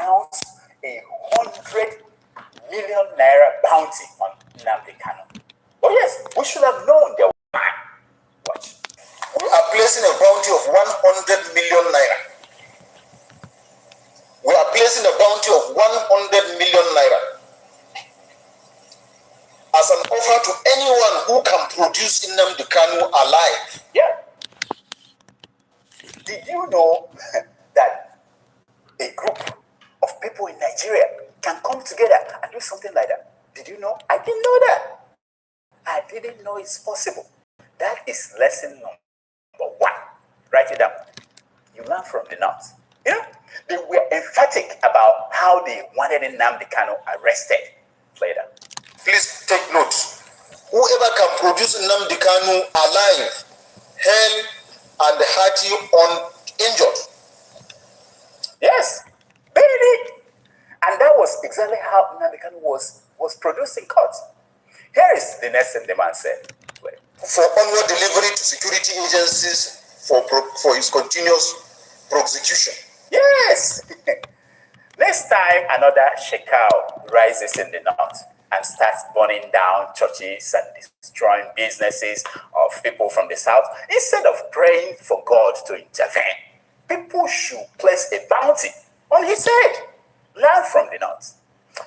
announced 100 million naira bounty on Nnamdi Kanu. Oh yes, we should have known there was man. Watch. We are placing a bounty of 100 million naira. We are placing a bounty of 100 million naira as an offer to anyone who can produce Nnamdi Kanu alive. Yeah. Did you know that a group of people in Nigeria can come together and do something like that? Did you know? I didn't know that. I didn't know it's possible. That is lesson number 1. Write it down. You learn from the North. You know, they were emphatic about how they wanted Nnamdi Kanu arrested. Play that. Please take note. Whoever can produce Nnamdi Kanu alive, hale and hearty, uninjured. Yes, baby. And that was exactly how Nnamdi Kanu was produced in court. Here is the next thing the man said. Play. For onward delivery to security agencies for his continuous prosecution. Yes. Next time another shekau rises in the north and starts burning down churches and destroying businesses of people from the south, instead of praying for God to intervene, people should place a bounty on his head. Learn from the north.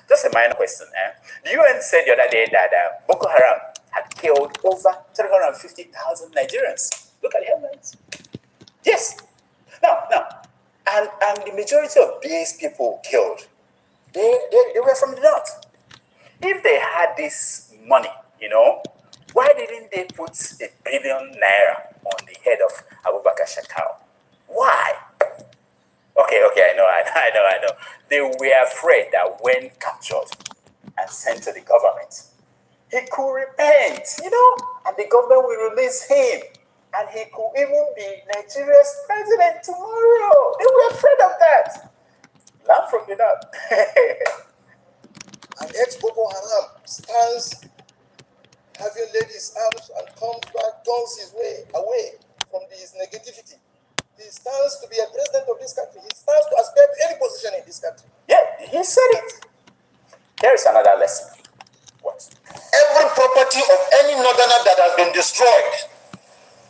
Just a minor question. The UN said the other day that Boko Haram had killed over 350,000 Nigerians. Look at the headlines. Yes. Now, and the majority of these people killed, they were from the north. If they had this money, you know, why didn't they put $1 billion naira on the head of Abubakar Shekau? Why? Okay, I know. They were afraid that when captured and sent to the government, he could repent, you know, and the government will release him. And he could even be Nigeria's president tomorrow. They were afraid of that. Learn from the north. An ex-Boko Haram stands having laid his arms and comes back, turns his way away from his negativity. He stands to be a president of this country. He stands to aspire to any position in this country. Yeah, he said it. Here is another lesson. What? Every property of any northerner that has been destroyed,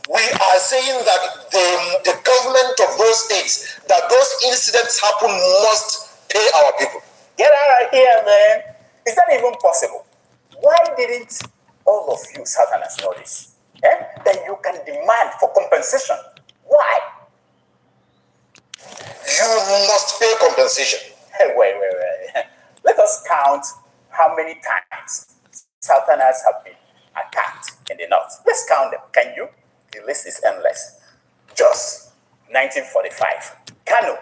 we are saying that the government of those states, that those incidents happen, must pay our people. Get out of here, man. Is that even possible? Why didn't all of you Southerners know this? That you can demand for compensation. Why? You must pay compensation. Wait. Let us count how many times Southerners have been attacked in the north. Let's count them. Can you? The list is endless. Jos, 1945. Kano,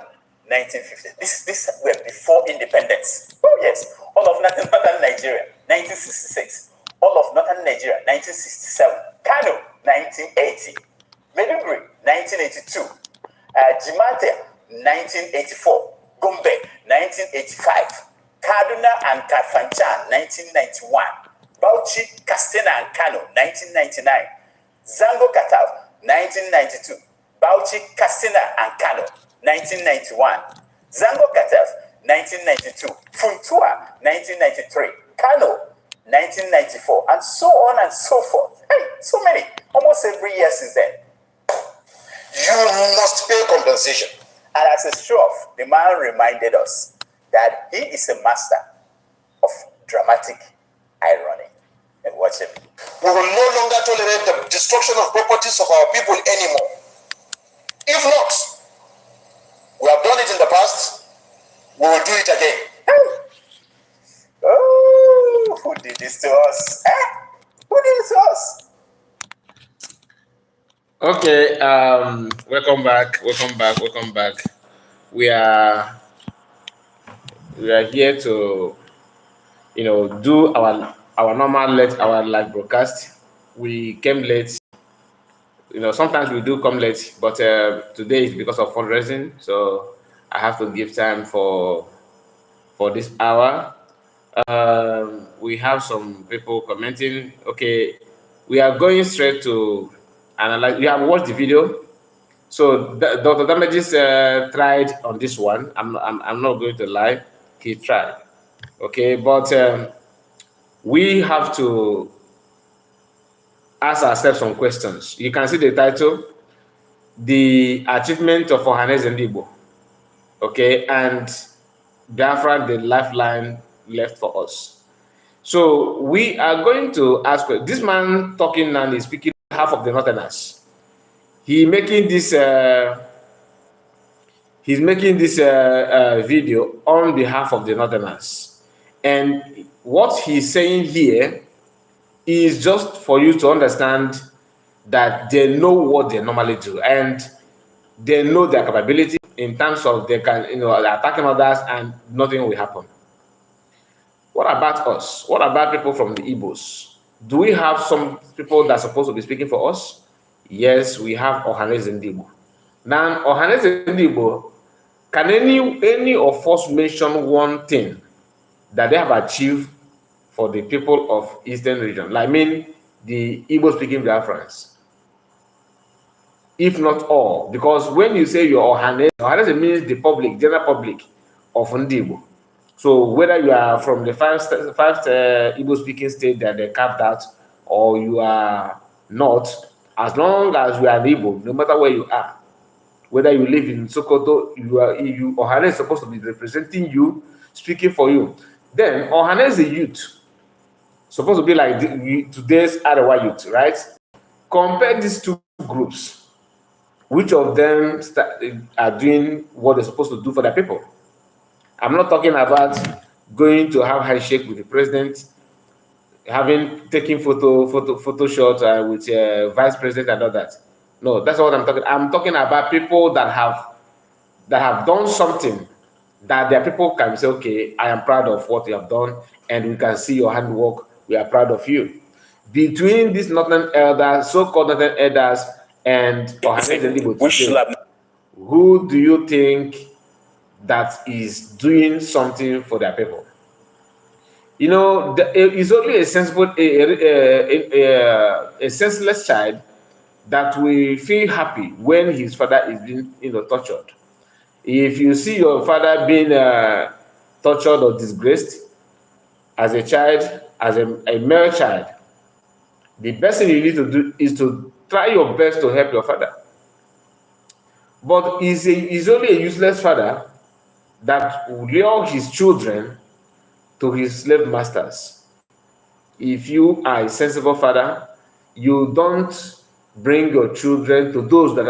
1950. This were before independence. Oh yes. All of northern Nigeria, 1966. All of northern Nigeria, 1967. Kano, 1980. Maiduguri, 1982. Jimate, 1984. Gombe, 1985. Kaduna and Kafanchan, 1991. Bauchi, Katsina and Kano, 1999. Zango Kataf, 1992. Bauchi, Katsina and Kano, 1991. Zango Kataf, 1992. Funtua, 1993. Kano, 1994. And so on and so forth. Hey, so many. Almost every year since then. You must pay compensation. And as a show-off, the man reminded us that he is a master of dramatic irony. And watch him. We will no longer tolerate the destruction of properties of our people anymore. If not, we have done it in the past, we will do it again. Oh, who did this to us? Who did this to us? Okay, welcome back. We are here to, do our normal our live broadcast. We came late. Sometimes we do come late, but today is because of fundraising, so I have to give time for this hour. We have some people commenting. Okay, we are going straight to analyze. You have watched the video, So Dr. Damages tried on this one. I'm not going to lie. He tried. Okay, but we have to ask ourselves some questions. You can see the title, The Achievement of Ohanaeze Ndi Igbo. Okay, and Biafra, the lifeline left for us. So we are going to ask, this man talking now is speaking half of the Northerners. He's making this video on behalf of the Northerners. And what he's saying here is just for you to understand that they know what they normally do and they know their capability in terms of they can, attacking others and nothing will happen. What about us? What about people from the Igbos? Do we have some people that are supposed to be speaking for us? Yes, we have Ohanaeze Ndi Igbo. Now, Ohanaeze Ndi Igbo, can any of us mention one thing that they have achieved for the people of Eastern region? Like, I mean, the Igbo-speaking Biafrans. If not all, because when you say you're Ohanaeze means the public, general public of Ndi Igbo. So whether you are from the five Igbo-speaking state that they carved out, or you are not, as long as you are an Igbo, no matter where you are, whether you live in Sokoto, Ohanaeze is supposed to be representing you, speaking for you. Then Ohanaeze youth, supposed to be like today's Arewa youth, right? Compare these two groups. Which of them are doing what they're supposed to do for their people? I'm not talking about going to have handshake with the president, taking photo shots with vice president and all that. No, that's not what I'm talking. I'm talking about people that have done something that their people can say, okay, I am proud of what you have done, and we can see your handwork. We are proud of you. Between these northern elders, so-called northern elders, and Ohanaeze Ndi Igbo, who do you think that is doing something for their people? It's only a sensible, a senseless child that will feel happy when his father is being, tortured. If you see your father being tortured or disgraced as a child, as a male child, the best thing you need to do is to try your best to help your father. But he's only a useless father that will lure his children to his slave masters. If you are a sensible father, you don't bring your children to those that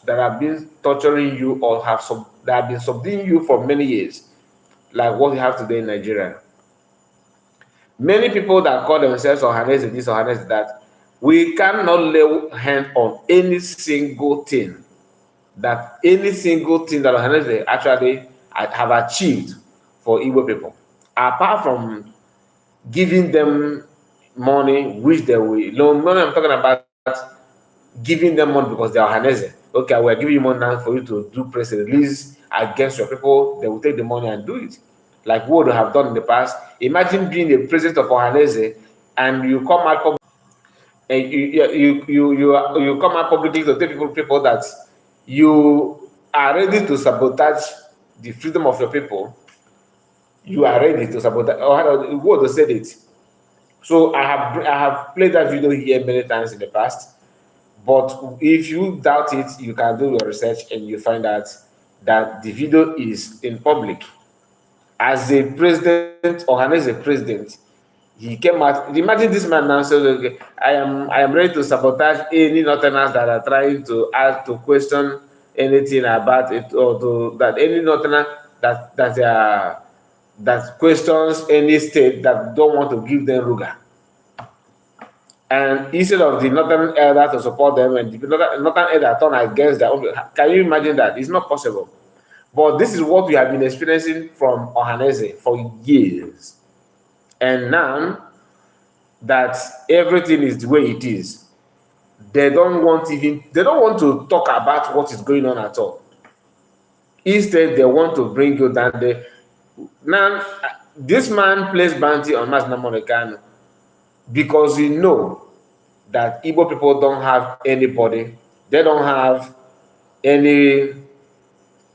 have been torturing you or that have been subduing you for many years, like what we have today in Nigeria. Many people that call themselves Ohanaeze this, Ohanaeze that, we cannot lay hand on any single thing that Ohanaeze actually have achieved for Igbo people, apart from giving them money, which they will. Money I'm talking about giving them money because they are Ohanaeze. Okay, we're giving you money now for you to do press release against your people. They will take the money and do it, like what they have done in the past. Imagine being the president of Ohanaeze and you come out and you come out publicly to tell people that you are ready to sabotage the freedom of your people. You are ready to sabotage. Who would said it? So I have played that video here many times in the past. But if you doubt it, you can do your research and you find out that the video is in public. As a president, Ohanaeze a president, he came out. Imagine this man now said, okay, I am ready to sabotage any Northerners that are trying to ask to question anything about it, or that any Northerner that questions any state that don't want to give them Ruga. And instead of the Northern elder to support them and the Northern elder turn against their own, can you imagine that? It's not possible. But this is what we have been experiencing from Ohanaeze for years. And now that everything is the way it is, they don't want to talk about what is going on at all. Instead, they want to bring you down there. Now, this man plays bounty on Nnamdi Kanu because he know that Igbo people don't have anybody. They don't have any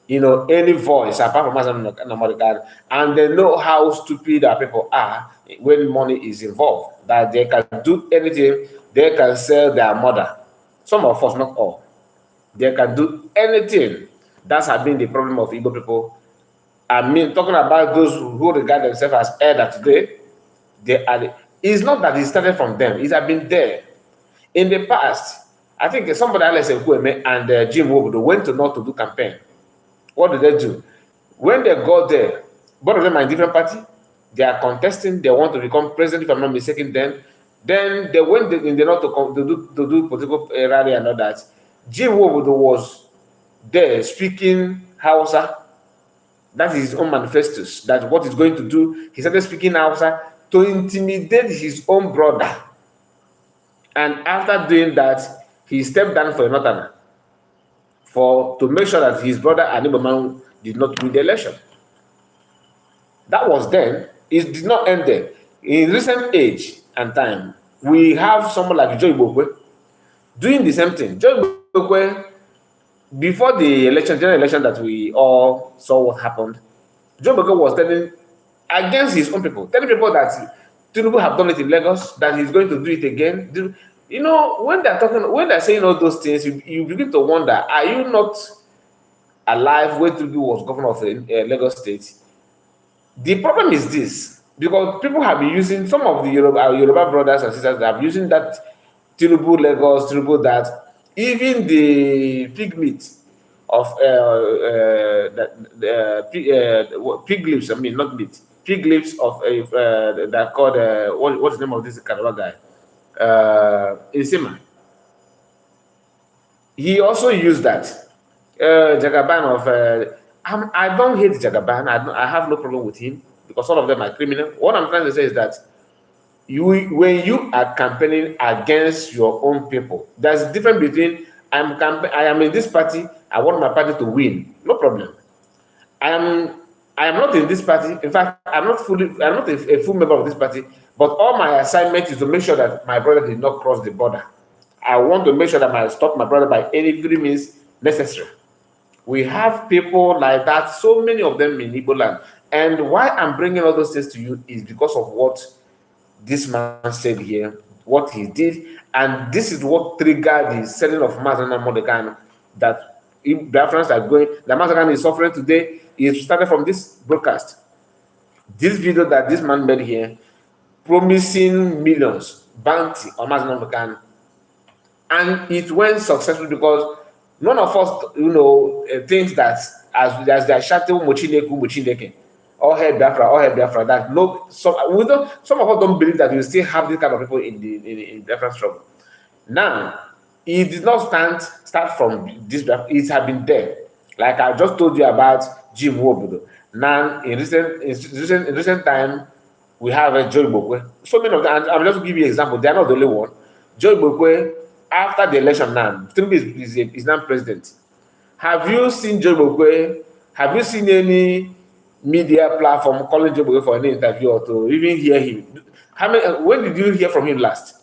any voice apart from Nnamdi Kanu, and they know how stupid our people are when money is involved. That they can do anything, they can sell their mother. Some of us, not all, they can do anything. That's has been the problem of Igbo people. I mean, talking about those who regard themselves as elder today, they are. It's not that it started from them; it has been there in the past. I think somebody else and Jim Wobodo went to North to do campaign. What did they do? When they got there, both of them are in different party. They are contesting. They want to become president, if I'm not mistaken. Then they went in the north to do political rally and all that. Jim Wobodo was there speaking Hausa. That is his own manifestos. That's what he's going to do. He started speaking Hausa to intimidate his own brother. And after doing that, he stepped down for a northerner to make sure that his brother Aniboman did not win the election. That was then. It did not end there. In recent age and time, we have someone like Joe Ibokwe doing the same thing. Joe Ibokwe, before the election, general election that we all saw what happened, Joe Ibokwe was telling against his own people, telling people that Tinubu have done it in Lagos, that he's going to do it again. You know, when they're saying all those things, you begin to wonder, are you not alive when Tinubu was governor of Lagos State? The problem is this, because people have been using, some of the Yoruba brothers and sisters have been using that Tinubu Lagos, Tinubu that, even the pig meat of pig lips, I mean, not meat, pig lips of that called, what's the name of this Calabar guy? Isima. He also used that Jagaban of I don't hate Jagaban. I have no problem with him because all of them are criminal. What I'm trying to say is that when you are campaigning against your own people, there's a difference between I am in this party, I want my party to win. No problem. I am not in this party. In fact, I'm not a full member of this party, but all my assignment is to make sure that my brother did not cross the border. I want to make sure that I stop my brother by any means necessary. We have people like that, so many of them in Igbo land. And why I'm bringing all those things to you is because of what this man said here, what he did, and this is what triggered the selling of Nnamdi Kanu, that Biafrans are going, the Nnamdi Kanu is suffering today. It started from this broadcast. This video that this man made here, promising millions, bounty on Nnamdi Kanu. And it went successful because none of us, thinks that as they are shouting Mochineke, all hail Biafra, that no, some of us don't believe that we still have this kind of people in Biafra struggle. Now, it did not start from this, it has been there. Like I just told you about Jim Wobodo. Now, in recent time, we have Joe Ibokwe. So many of them, and I'm just give you an example, they are not the only one. Joe Ibokwe, after the election now, Tinubu is now president. Have you seen Joe Ibokwe? Have you seen any media platform calling Joe Ibokwe for any interview or to even hear him? When did you hear from him last?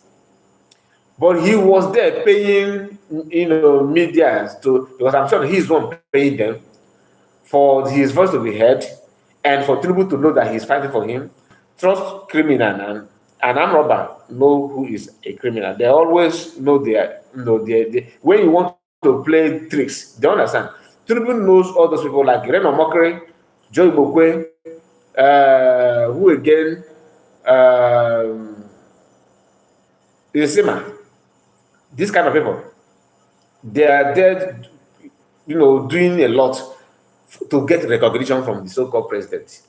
But he was there paying, media because I'm sure he's the one paying them for his voice to be heard and for Tinubu to know that he's fighting for him. Trust criminal and armed robber know who is a criminal. They always know when you want to play tricks, they understand. Tinubu knows all those people like Reno Mokere, Joe Ibokwe, who again, Isima. These kind of people, they are there, doing a lot to get recognition from the so-called president.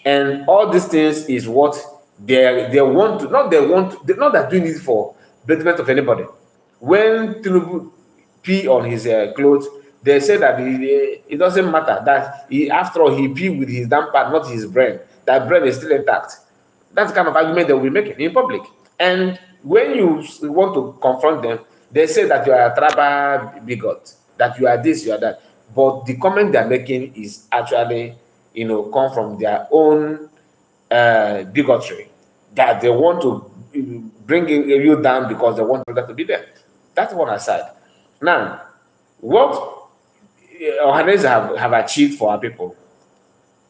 And all these things is what they want to, not that doing it for betterment of anybody. When Tinubu pee on his clothes, they say that it doesn't matter, that after all, he pee with his damn part, not his brain. That brain is still intact. That's the kind of argument that we make in public. And when you want to confront them, they say that you are a tribal bigot, that you are this, you are that. But the comment they are making is actually, come from their own bigotry, that they want to bring you down because they want that to be there. That's one aside. Now, what Ohanaeze have achieved for our people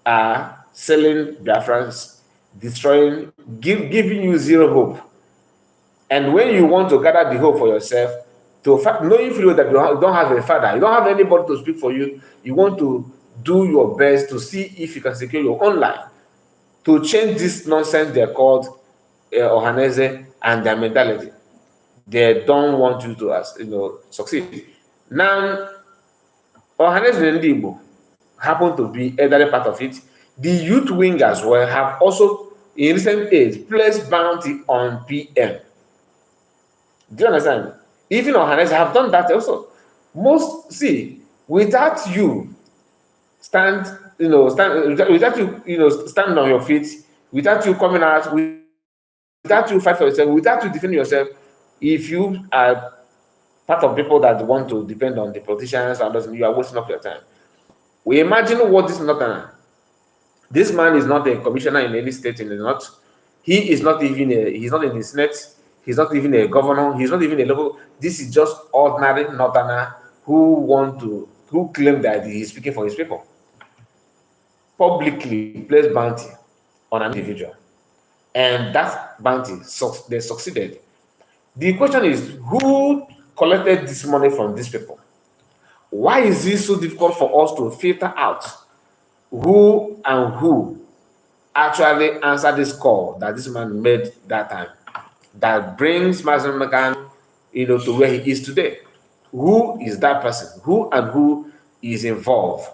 are selling Biafrans, destroying, giving you zero hope. And when you want to gather the hope for yourself, knowing fully that you don't have a father, you don't have anybody to speak for you, you want to do your best to see if you can secure your own life, to change this nonsense they're called Ohanaeze and their mentality. They don't want you to succeed. Now, Ohanaeze and Ndi Igbo happen to be elderly part of it. The youth wing as well have also, in recent age, placed bounty on PM. Do you understand? Even Ohanaeze have done that also. Without you stand on your feet, without you coming out, without you fight for yourself, without you defending yourself, if you are part of people that want to depend on the politicians and others, you are wasting up your time. We imagine what this northerner. This man is not a commissioner in any state in the north. He is not even he's not in the Senate. He's not even a governor. He's not even a local. This is just ordinary northerner who claim that he's speaking for his people. Publicly place bounty on an individual, and that bounty they succeeded. The question is, who collected this money from these people? Why is it so difficult for us to filter out who actually answered this call that this man made that time, that brings Mazen Magan, to where he is today? Who is that person? Who is involved?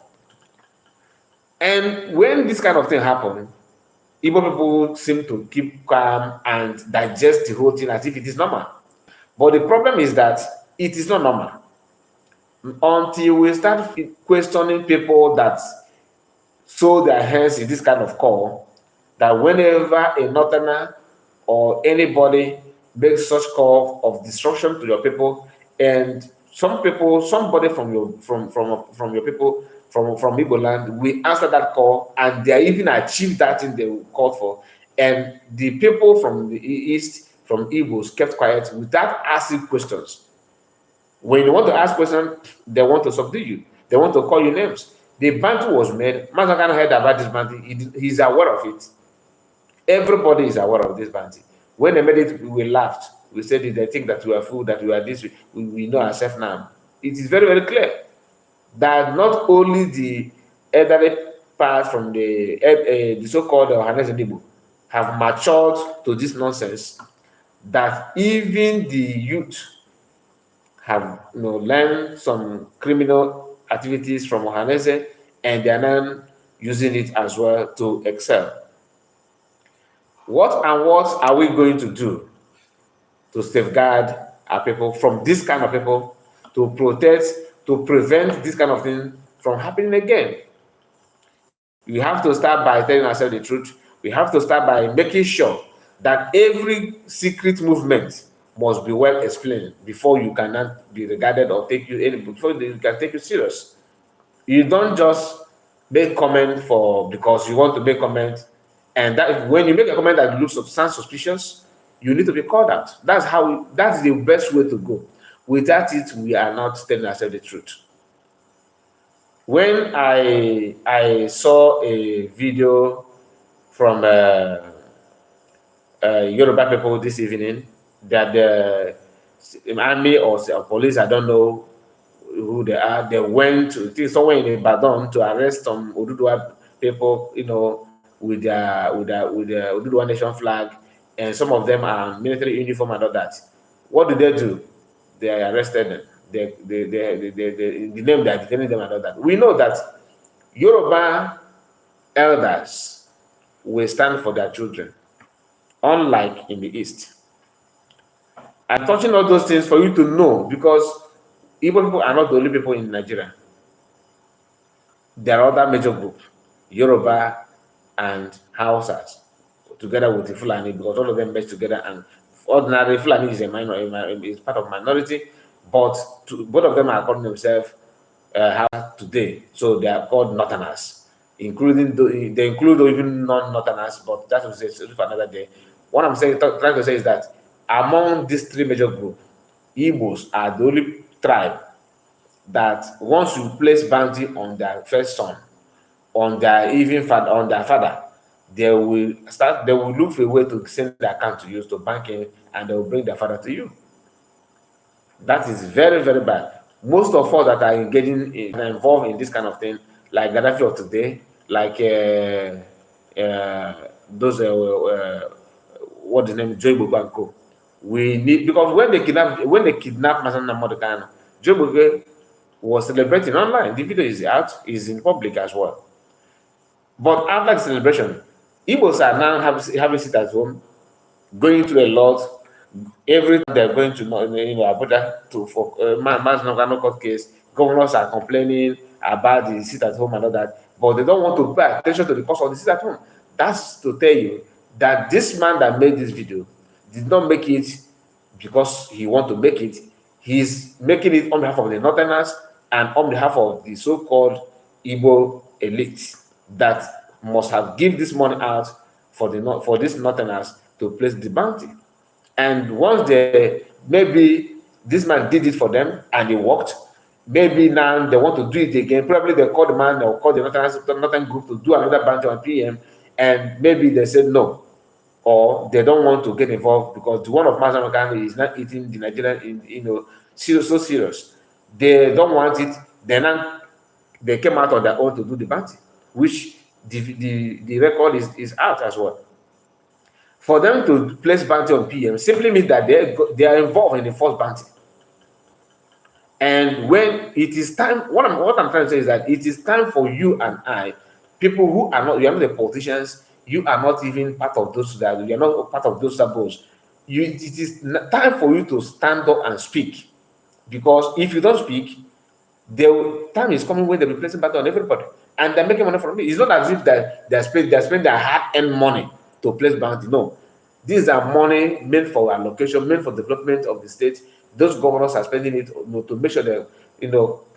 And when this kind of thing happens, Igbo people seem to keep calm and digest the whole thing as if it is normal. But the problem is that it is not normal until we start questioning people that sow their hands in this kind of call, that whenever a northerner or anybody makes such call of destruction to your people, and somebody from your people, from Igbo land, we answer that call, and they even achieve that thing they called for, and the people from the east, from Igbos, kept quiet without asking questions. When you want to ask questions, they want to subdue you. They want to call you names. The bounty was made. Mazen Kanu heard about this bounty. He's aware of it. Everybody is aware of this bounty. When they made it, we laughed. We said, they think that we are fool, that we are this. We know ourselves now. It is very, very clear that not only the elderly part from the so-called Ohanaeze Ndi Igbo have matured to this nonsense, that even the youth have learned some criminal activities from Ohanaeze, and they are now using it as well to excel. What are we going to do to safeguard our people from this kind of people, to prevent this kind of thing from happening again? We have to start by telling ourselves the truth. We have to start by making sure that every secret movement must be well explained before you cannot be regarded or before they can take you serious. You don't just make comment because you want to make comment, and that when you make a comment that sounds suspicious, you need to be called out. That's the best way to go. Without it, we are not telling ourselves the truth. When I saw a video from Yoruba people this evening, that the army or police, I don't know who they are, they went to somewhere in Ibadan to arrest some Oduduwa people, with the Oduduwa nation flag, and some of them are military uniform and all that. What do? They arrested them. The name they are detaining them and all that. We know that Yoruba elders will stand for their children, unlike in the East. I'm touching all those things for you to know, because Igbo people are not the only people in Nigeria. There are other major groups, Yoruba and Hausas, together with the Fulani, because all of them mix together. And ordinary Fulani is is part of minority, but both of them are calling themselves today. So they are called Northerners, they include even non-Northerners, but that was for another day. What I'm trying to say is that among these three major groups, Igbos are the only tribe that once you place bounty on their first son, on their even father, on their father, they will look for a way to send the account to use to bank in, and they will bring their father to you. That is very, very bad. Most of us that are involved in this kind of thing, like Gaddafi of today, like those what the name, Joe Igbo and Co. We need, because when they kidnap Mazen Nnamdi Kanu, Joe Igbo was celebrating online. The video is out, is in public as well. But after the celebration, Igbos are now having sit at home, going through a lot. Every time they're going to Abuja to for Mazen court case, governors are complaining about the sit at home and all that, but they don't want to pay attention to the cost of the sit at home. That's to tell you that this man that made this video did not make it because he want to make it. He's making it on behalf of the Northerners and on behalf of the so-called Igbo elite that must have give this money out for these Northerners to place the bounty. And once maybe this man did it for them and it worked, maybe now they want to do it again. Probably they call the man or call the Northern group to do another bounty on PM, and maybe they said no, or they don't want to get involved because the one of Mazen Kanu is not eating the Nigerian, so serious. They don't want it. They came out on their own to do the bounty, which the record is out as well. For them to place bounty on PM simply means that they are involved in the first bounty. And when it is time, what I'm trying to say is that it is time for you and I, people who are not, you are not the politicians, you are not even part of those that, you are not part of those sabos. It is time for you to stand up and speak. Because if you don't speak, time is coming when they'll be placing bounty on everybody. And they're making money from it. It's not as if that they're spending their hard-earned money to place bounty. No. These are money meant for allocation, meant for development of the state. Those governors are spending it to make sure that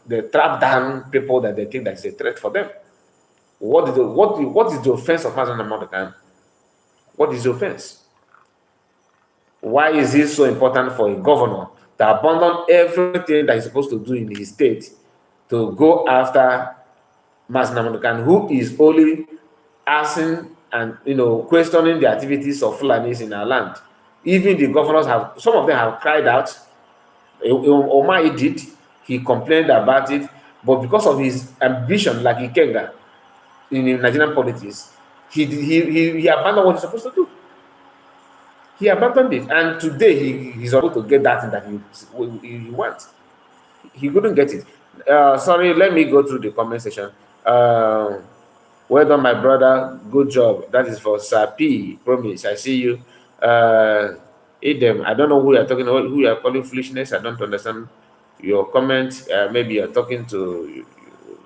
they trap down people that they think that is a threat for them. What is the offense of Mazen Nnamdi Kanu? What is the offense? Why is it so important for a governor to abandon everything that he's supposed to do in his state to go after Mazen Nnamdi Kanu, who is only asking and questioning the activities of Fulanis in our land? Even the governors some of them have cried out. Omai did. He complained about it, but because of his ambition, like Ikenga in Nigerian politics, he abandoned what he's supposed to do. He abandoned it, and today he's able to get that thing that he wants. He couldn't get it. Sorry, let me go through the comment section. Well done, my brother. Good job. That is for Sapi. Promise. I see you. Idem. I don't know who you are talking about, who you are calling foolishness. I don't understand your comment. Maybe you are talking to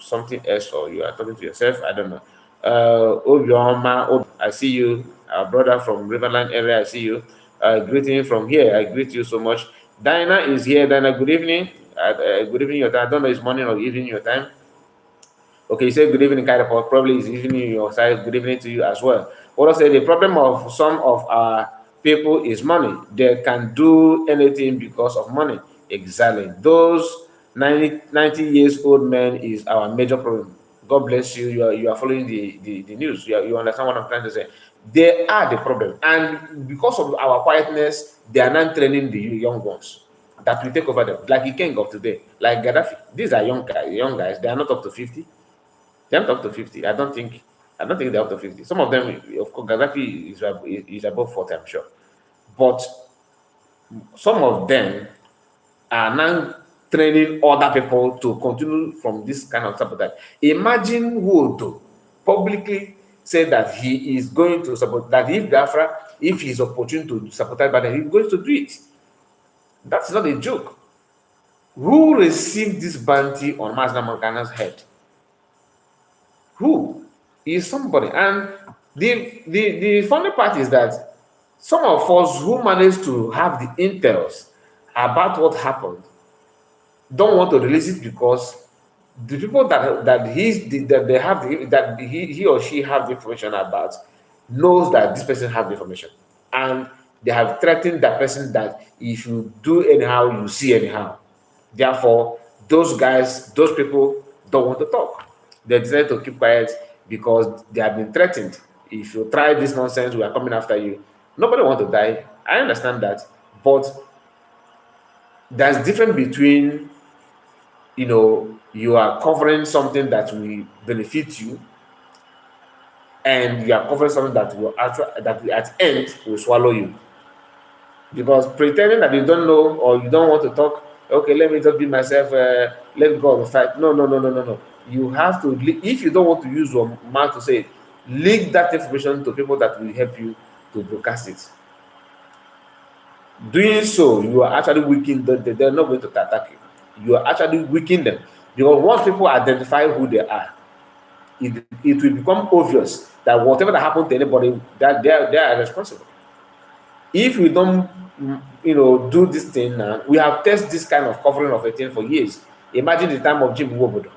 something else, or you are talking to yourself. I don't know. Obioma, I see you. Our brother from Riverland area, I see you. Greeting from here. I greet you so much. Dinah is here. Dinah, good evening. Good evening your time. I don't know, it's morning or evening your time. Okay, you say good evening, Kairaport. Probably it's evening your side. Good evening to you as well. What I say, the problem of some of our people is money. They can do anything because of money. Exactly. Those 90 years old men is our major problem. God bless you. You are following the news. You understand what I'm trying to say. They are the problem. And because of our quietness, they are not training the young ones that will take over them. Like the king of today, like Gaddafi. These are young guys. They are not up to 50. They are not up to 50. I don't think they're up to 50. Some of them, of course, Gaddafi is above 40, I'm sure. But some of them are now training other people to continue from this kind of sabotage. Imagine who would publicly say that he is going to support, that if Biafra, if he is opportune to sabotage, but he's going to do it. That's not a joke. Who received this bounty on Mazen Nnamdi Kanu's head? Who is somebody? And the funny part is that some of us who managed to have the intels about what happened don't want to release it because the people that he or she have the information about knows that this person have the information, and they have threatened that person that if you do anyhow, you see anyhow. Therefore, those guys, those people don't want to talk. They decided to keep quiet because they have been threatened. If you try this nonsense, we are coming after you. Nobody want to die. I understand that, but there's difference between, you are covering something that will benefit you, and you are covering something that will at end will swallow you. Because pretending that you don't know or you don't want to talk, okay, let me just be myself, let God fight. No, no, no, no, no, no. You have to, if you don't want to use your mouth to say it, leak that information to people that will help you to broadcast it. Doing so, you are actually weakening them. They're not going to attack you. You are actually weakening them. Because once people identify who they are, it will become obvious that whatever that happened to anybody, that they are responsible. If we don't, do this thing now, we have tested this kind of covering of a thing for years. Imagine the time of Jim Wobodo.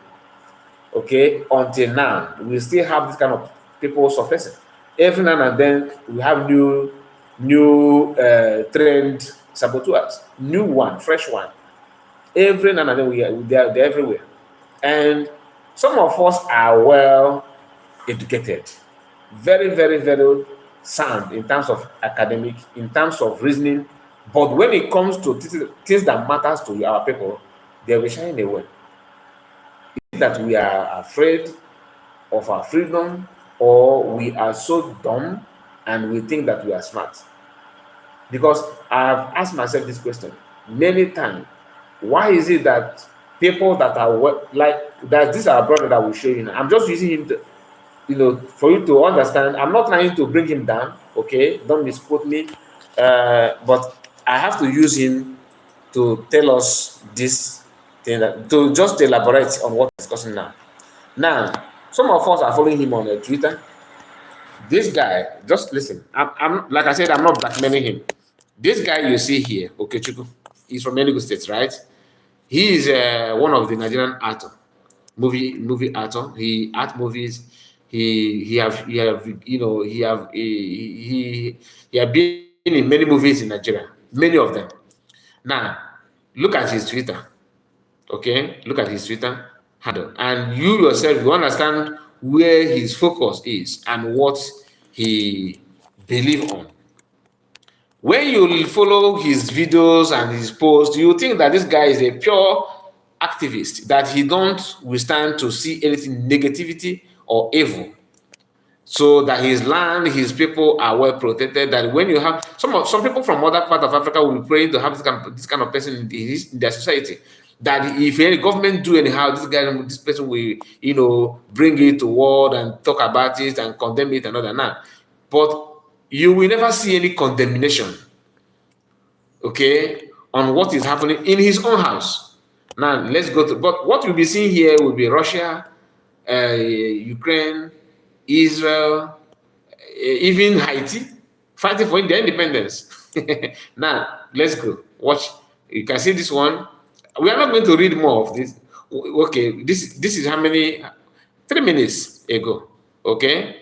Okay, until now, we still have this kind of people surfacing. Every now and then, we have new trained saboteurs, new one, fresh one. Every now and then, they're everywhere. And some of us are well educated, very, very, very sound in terms of academic, in terms of reasoning. But when it comes to things that matters to our people, they will shine away. Is it that we are afraid of our freedom, or we are so dumb and we think that we are smart? Because I have asked myself this question many times. Why is it that people that are like that, this our brother that will show you now, I'm just using him to, for you to understand. I'm not trying to bring him down, okay? Don't misquote me. But I have to use him to tell us this thing, to just elaborate on what we're discussing now. Now, some of us are following him on Twitter. This guy, just listen. I'm like I said, I'm not blackmailing him. This guy you see here, Okechukwu, he's from Enugu State, right? He is one of the Nigerian movie actor. He art movies. He have been in many movies in Nigeria, many of them. Now, look at his Twitter. Okay, look at his Twitter handle, and you yourself you understand where his focus is and what he believe on. When you follow his videos and his posts, you think that this guy is a pure activist, that he don't withstand to see anything negativity or evil, so that his land, his people are well protected. That when you have some people from other part of Africa will be praying to have this kind of person in their society. That if any government do anyhow, this person will bring it to word and talk about it and condemn it and all that. Now, but you will never see any condemnation, okay, on what is happening in his own house. Now let's go to, but what you'll be seeing here will be Russia, Ukraine, Israel, even Haiti fighting for their independence. Now let's go watch. You can see this one. We are not going to read more of this. Okay, this is how many? 3 minutes ago. Okay,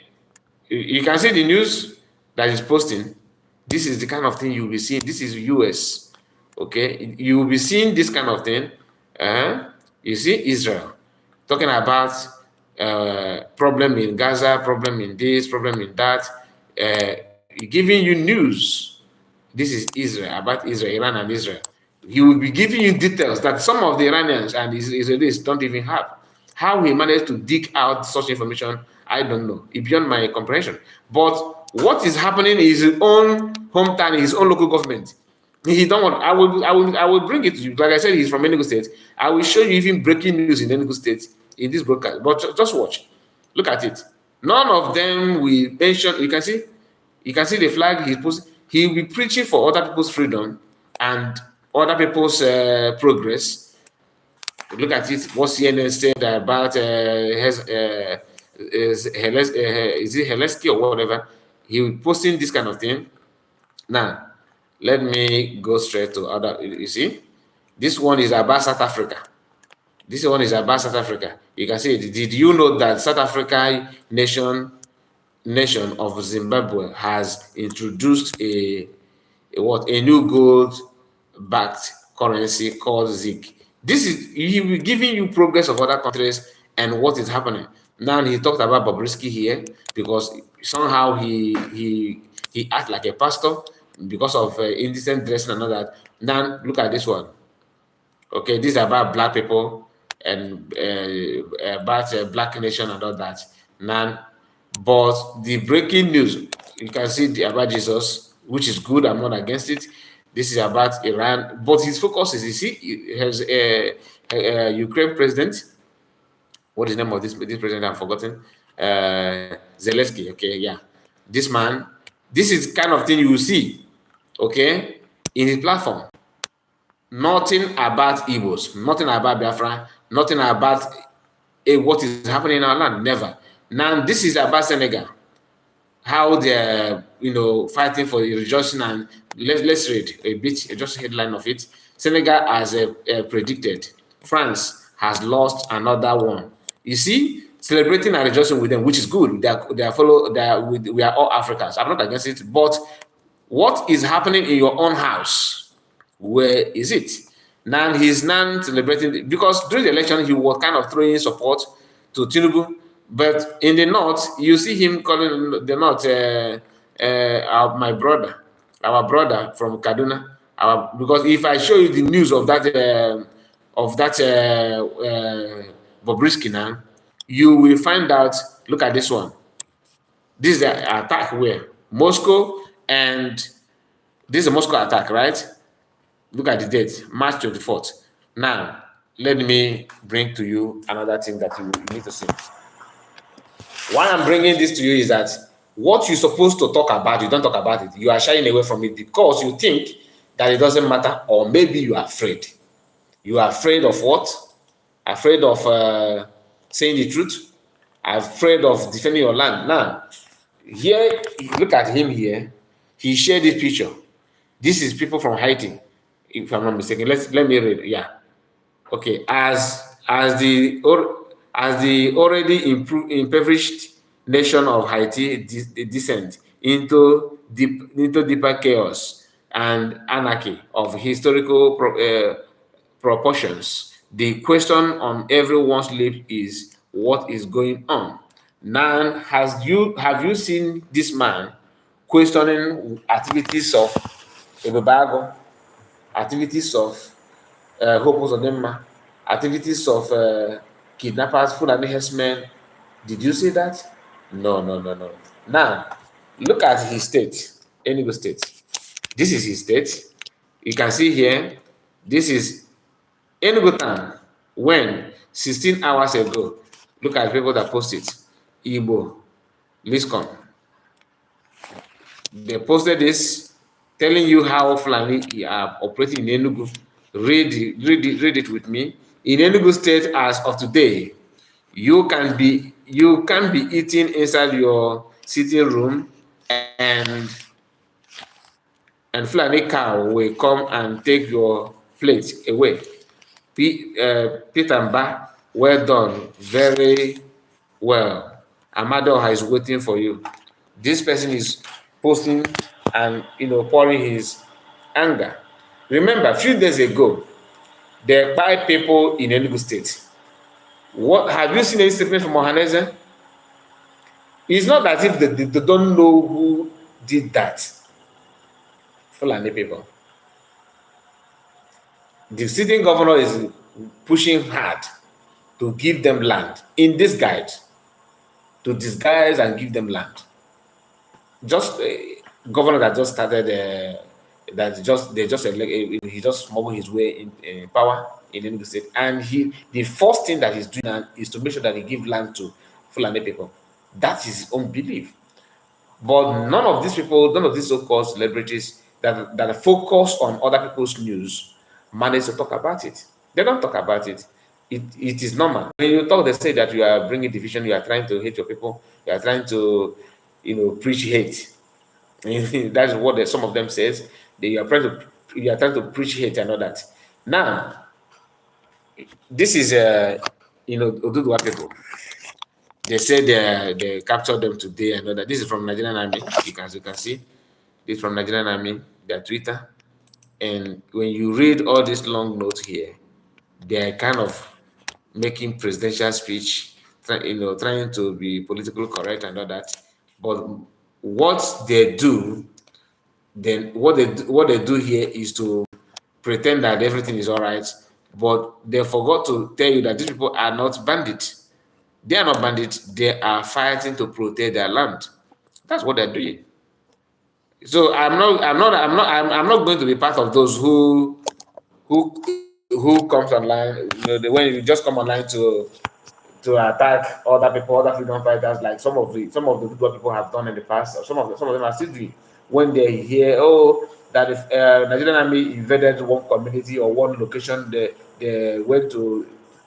you can see the news that is posting. This is the kind of thing you will be seeing. This is US. Okay, you will be seeing this kind of thing. You see Israel talking about problem in Gaza, problem in this, problem in that, giving you news. This is Israel, about Israel, Iran and Israel. He will be giving you details that some of the Iranians and Israelis don't even have. How he managed to dig out such information, I don't know. It's beyond my comprehension. But what is happening in his own hometown, his own local government, he don't want. I will bring it to you. Like I said, he's from Enugu State. I will show you even breaking news in Enugu State in this broadcast. But just watch. Look at it. None of them will mention. You can see the flag he's posting. He will be preaching for other people's freedom and other people's progress. Look at it. What CNN said about is it Helensky or whatever. He will posting this kind of thing. Now, let me go straight to other. You see, this one is about South Africa. This one is about South Africa. You can see it. Did you know that South Africa nation of Zimbabwe has introduced a new gold backed currency called ZIG? This is he will giving you progress of other countries and what is happening. Now he talked about Bobrisky here because somehow he acts like a pastor because of indecent dressing and all that. Now look at this one. Okay, this is about black people and about black nation and all that. Now, but the breaking news, you can see about Jesus, which is good. I'm not against it. This is about Iran, but his focus is, you see, he has Ukraine president. What is the name of this president? I've forgotten. Zelensky. Okay, yeah, this man. This is kind of thing you will see. Okay, in his platform. Nothing about Igbos, nothing about Biafra, nothing about what is happening in our land. Never. Now this is about Senegal, how they're fighting for the rejoicing, and let's read a bit, just a headline of it. Senegal has predicted France has lost another one. You see, celebrating and rejoicing with them, which is good. We are all Africans. I'm not against it, but what is happening in your own house? Where is it? Now he's now celebrating because during the election he was kind of throwing support to Tinubu, but in the north you see him calling the north my brother, our brother from Kaduna. Because if I show you the news of that Bobrisky now, you will find out. Look at this one. This is the attack where Moscow, and this is a Moscow attack, right? Look at the date, March 24th. Now, let me bring to you another thing that you need to see. Why I'm bringing this to you is that what you're supposed to talk about, you don't talk about it. You are shying away from it because you think that it doesn't matter, or maybe you are afraid. You are afraid of what? Afraid of saying the truth? Afraid of defending your land. Now, here, look at him here. He shared this picture. This is people from Haiti, if I'm not mistaken. Let me read. Yeah. Okay. As the already impoverished nation of Haiti descend into deeper chaos and anarchy of historical proportions, the question on everyone's lip is what is going on. Now, have you seen this man questioning activities of Ebebago, activities of Hopos Odemma, activities of kidnappers, Fulani herdsmen? Did you see that? No, no, no, no. Now, look at his state, Enugu State. This is his state. You can see here, this is Enugu town when 16 hours ago. Look at people that posted. Igbo, Liscon. They posted this telling you how Fulani are operating in Enugu. Read it with me. In Enugu State, as of today, you can be eating inside your sitting room, and Fulani cow will come and take your plate away. Peter Mba, well done, very well. Amadoha is waiting for you. This person is posting and pouring his anger. Remember, a few days ago, there are 5 people in Enugu State. What have you seen any statement from Ohanaeze? It's not as if they don't know who did that. Fulani people. The sitting governor is pushing hard to give them land in this guide, to disguise and give them land. Just a governor that just started, he just smuggled his way in power in Enugu State, and the first thing that he's doing now is to make sure that he gives land to Fulani people. That is his own belief. But none of these people, none of these so-called celebrities that focus on other people's news manage to talk about it. They don't talk about it. It is normal. When you talk, they say that you are bringing division, you are trying to hate your people, you are trying to, preach hate. That's what some of them says. You are trying to preach hate and all that. Now, this is Oduduwa people. They said they captured them today and all that. This is from Nigerian Army. You can see. This is from Nigerian Army, their Twitter. And when you read all these long notes here, they're kind of making presidential speech, trying to be politically correct and all that. But what they do, then what they do here is to pretend that everything is all right, but they forgot to tell you that these people are not bandits. They are not bandits. They are fighting to protect their land. That's what they're doing. So I'm not going to be part of those who comes online. When you just come online to attack other people, other freedom fighters, like some of the good people have done in the past, or some of them are still doing. When they hear, oh, that if Nigerian army invaded one community or one location, they went to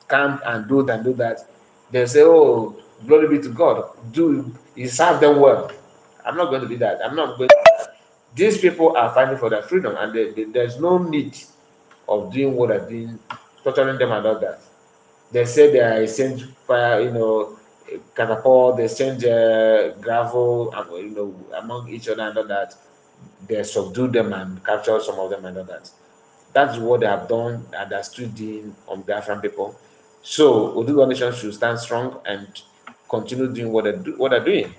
camp and do that, they say, oh, glory be to God, do he serve them well. I'm not going to be that. I'm not going. These people are fighting for their freedom, and there's no need of doing what they're doing, torturing them and all that. They say they exchange fire, catapult, they exchange gravel, among each other and all that. They subdue them and capture some of them and all that. That's what they have done and they're still doing on Biafran people. So Oduduwa Nation should stand strong and continue doing what they're doing.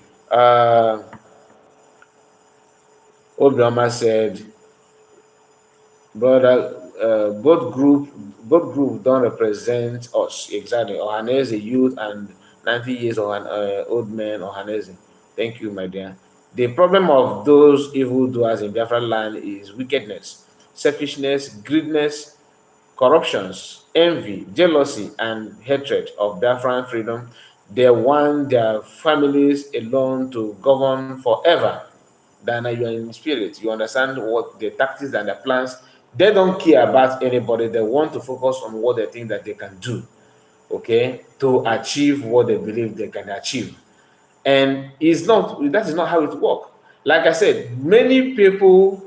Obioma said, brother, both group don't represent us exactly. Ohanaeze youth and 90 years of an old man Ohanaeze. Thank you, my dear. The problem of those evildoers in Biafra land is wickedness, selfishness, greediness, corruptions, envy, jealousy, and hatred of Biafran freedom. They want their families alone to govern forever. Then you are in spirit. You understand what the tactics and the plans. They don't care about anybody. They want to focus on what they think that they can do, okay, to achieve what they believe they can achieve. And that is not how it works. Like I said, many people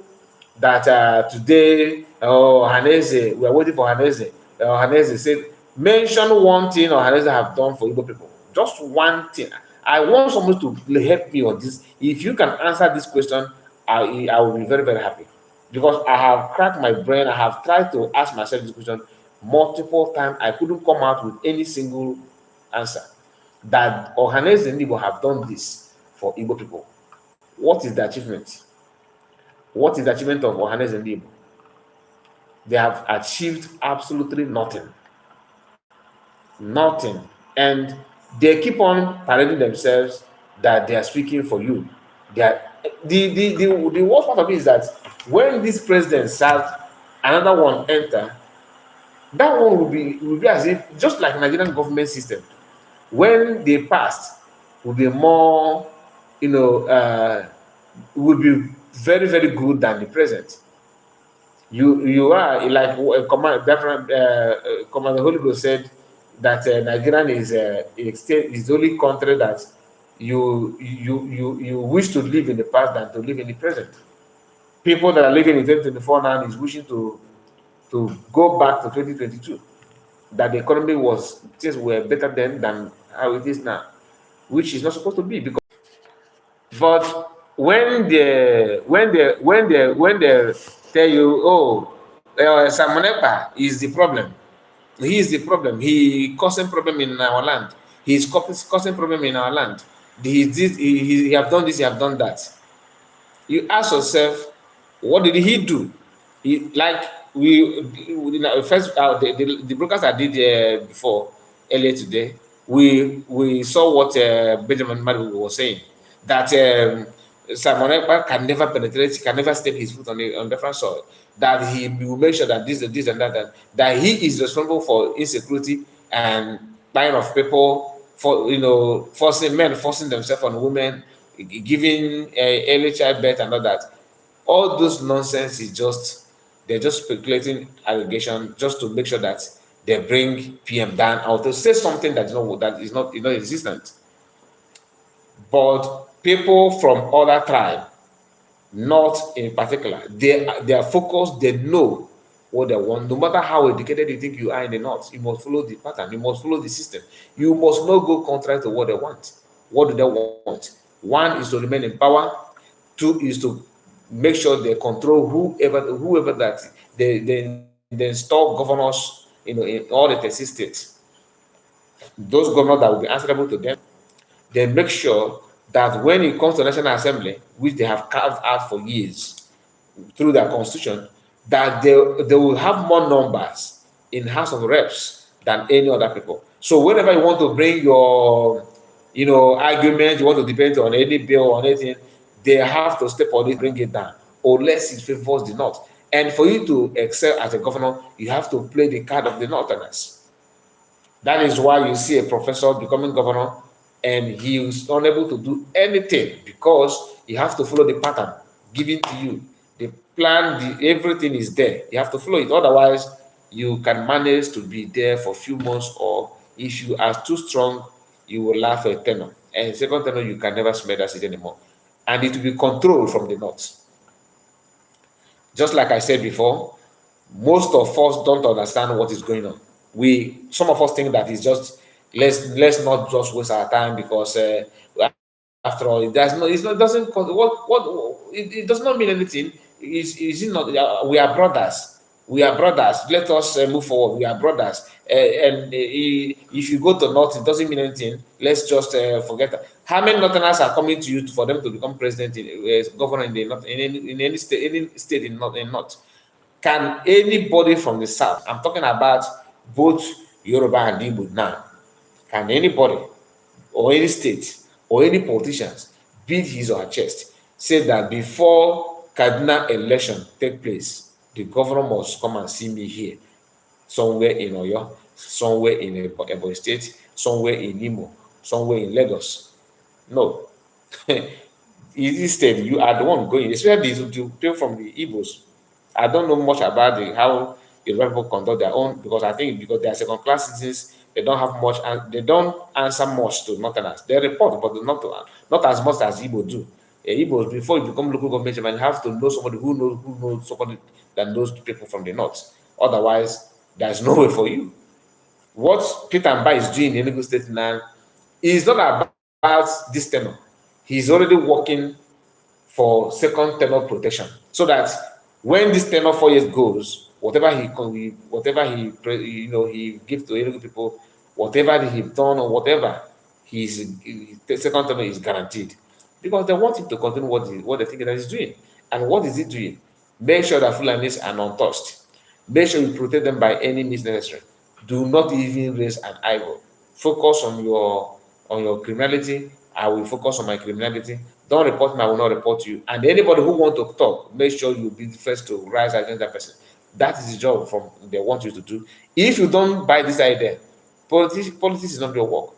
that today, oh, Ohanaeze, we are waiting for Ohanaeze. Ohanaeze said, mention one thing Ohanaeze have done for Igbo people. Just one thing. I want someone to help me on this. If you can answer this question, I will be very, very happy. Because I have cracked my brain. I have tried to ask myself this question multiple times. I couldn't come out with any single answer. That Ohanaeze and Igbo have done this for Igbo people. What is the achievement? What is the achievement of Ohanaeze and Igbo? They have achieved absolutely nothing. Nothing. And they keep on parading themselves that they are speaking for you. They are, the worst part of it is that when this president serves, another one enter, that one will be as if, just like Nigerian government system, when they passed, will be more, will be very, very good than the present. You are like Commander Holy Ghost said that Nigerian is the only country that you wish to live in the past than to live in the present. People that are living in 2024 now is wishing to go back to 2022. That the economy things were better then than how it is now, which is not supposed to be. But when they tell you, oh, Samonepa is the problem. He is the problem. He causing problem in our land. He's causing problem in our land. He have done this. He have done that. You ask yourself, what did he do? Like first the broadcast I did before earlier today, we saw what Benjamin Madu was saying, that Simon Ekpa can never penetrate, can never step his foot on different soil. That he will make sure that this and that he is responsible for insecurity and buying of people, for forcing themselves on women, giving early childbirth and all that. All those nonsense is they're just speculating allegation just to make sure that they bring PM down or to say something that is not existent. But people from other tribe, not in particular, they are focused. They know what they want. No matter how educated you think you are in the north, you must follow the pattern. You must follow the system. You must not go contrary to what they want. What do they want? One is to remain in power. Two is to make sure they control whoever that they install governors in all the 30 states, those governors that will be answerable to them, they make sure that when it comes to National Assembly, which they have carved out for years through their constitution, that they will have more numbers in House of Reps than any other people. So whenever you want to bring your argument, you want to debate on any bill or anything, they have to step on it, bring it down, unless it favors the North. And for you to excel as a governor, you have to play the card of the Northerners. That is why you see a professor becoming governor and he is unable to do anything because you have to follow the pattern given to you. The plan, everything is there. You have to follow it. Otherwise, you can manage to be there for a few months, or if you are too strong, you will laugh a tenor. And second tenor, you can never smell that seat anymore. And it will be controlled from the North. Just like I said before, most of us don't understand what is going on. Some of us think that it's just let's not just waste our time because after all, it doesn't it does not mean anything. Is it not? We are brothers. We are brothers. Let us move forward. We are brothers. If you go to North, it doesn't mean anything. Let's just forget that. How many Northerners are coming to you for them to become president, governor in the North, in any state in North? Can anybody from the South, I'm talking about both Yoruba and Igbo now, can anybody or any state or any politicians beat his or her chest, say that before Kaduna election take place, the governor must come and see me here, somewhere in Oyo, somewhere in Ebonyi State, somewhere in Imo, somewhere in Lagos? No. Instead, you are the one going, especially to people from the Igbos. I don't know much about how Yoruba people conduct their own, because I think because they are second-class citizens, they don't have much, and they don't answer much to Northerners. They report, but not as much as Igbo do. Igbos, before you become local government, you have to know somebody who knows somebody that knows people from the North. Otherwise, there's no way for you. What Peter Mba is doing in Enugu State now is not about this tenor. He's already working for second tenor protection, so that when this tenor 4 years goes, whatever he gives to Enugu people, whatever he's done or whatever, the second tenor is guaranteed, because they want him to continue what they think that he's doing. And what is he doing? Make sure that Fulanis are untouched. Make sure you protect them by any means necessary. Do not even raise an eyebrow. Focus on your criminality. I will focus on my criminality. Don't report me, I will not report you. And anybody who wants to talk, make sure you be the first to rise against that person. That is the job they want you to do. If you don't buy this idea, politics is not your work.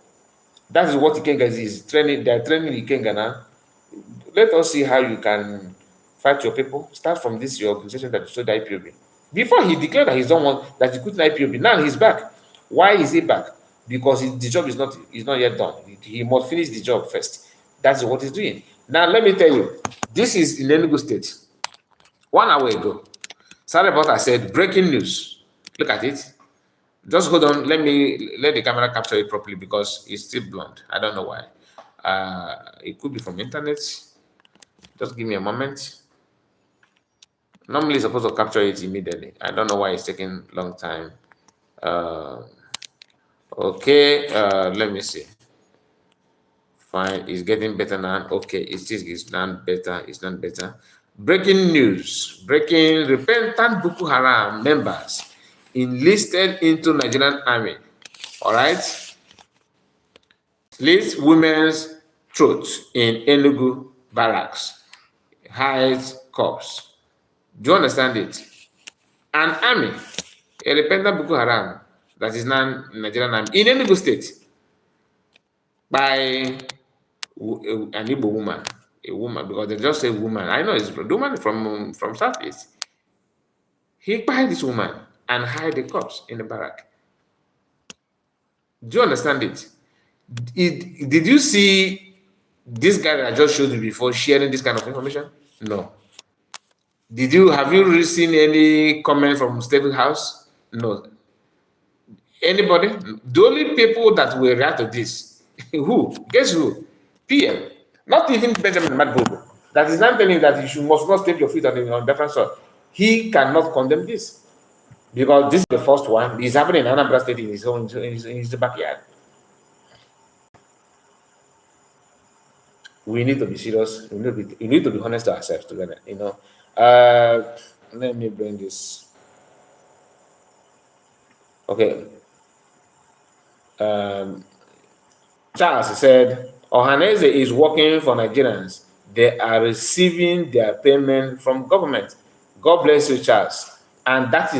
That is what Ikenga is training. They are training Ikenga now. Let us see how you can fight your people. Start from your organization that you sold the IPOB. Before he declared that he don't want that he quit IPOB, now he's back. Why is he back? Because the job is not yet done. He must finish the job first. That's what he's doing. Now let me tell you, this is in Enugu State. 1 hour ago, Sarah Potter said, breaking news. Look at it. Just hold on. Let the camera capture it properly, because it's still blonde. I don't know why. It could be from internet. Just give me a moment. Normally, it's supposed to capture it immediately. I don't know why it's taking long time. Okay, let me see. Fine, it's getting better now. Okay, it's not better. It's not better. Breaking news. Breaking: Repentant Boko Haram members enlisted into Nigerian army. All right. Slit women's throat in Enugu barracks. Hides corpse. Do you understand it? An army, a repentant Boko Haram, that is now Nigerian army in Enugu State, by an Igbo woman, because they just say woman. I know it's a woman from Southeast. He buy this woman and hide the corpse in the barrack. Do you understand it? Did you see this guy that I just showed you before sharing this kind of information? No. Have you seen any comment from Stable House? No. Anybody? The only people that will react to this, who? Guess who? PM. Not even Benjamin Madbobo. That is not telling you that you must not step your feet on different soil. He cannot condemn this. because this is the first one. It's happening in Anambra State in his backyard. We need to be serious. We need to be honest to ourselves together. Let me bring this. Okay. Charles said, Ohanaeze is working for Nigerians. They are receiving their payment from government. God bless you, Charles. And that's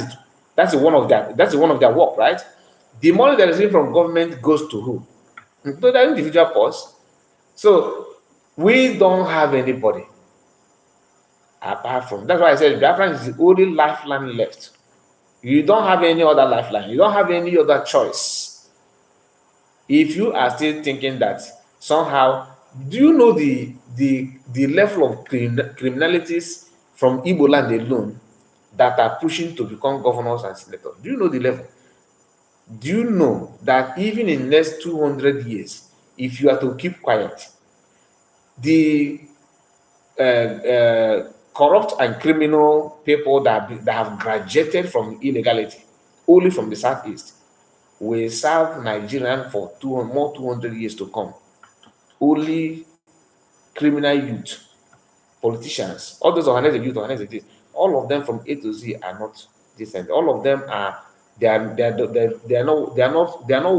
one of their work, right? The money they're receiving from government goes to who? To the individual purse. So we don't have anybody apart from. That's why I said Biafra is the only lifeline left. You don't have any other lifeline. You don't have any other choice. If you are still thinking that somehow, do you know the level of criminalities from Igbo land alone that are pushing to become governors and senators? Do you know the level? Do you know that even in the next 200 years, if you are to keep quiet, the corrupt and criminal people that have graduated from illegality, only from the southeast, will serve Nigerian for more 200 years to come. Only criminal youth, politicians, all those Ohanaeze youth, all of them from A to Z are not decent. All of them are not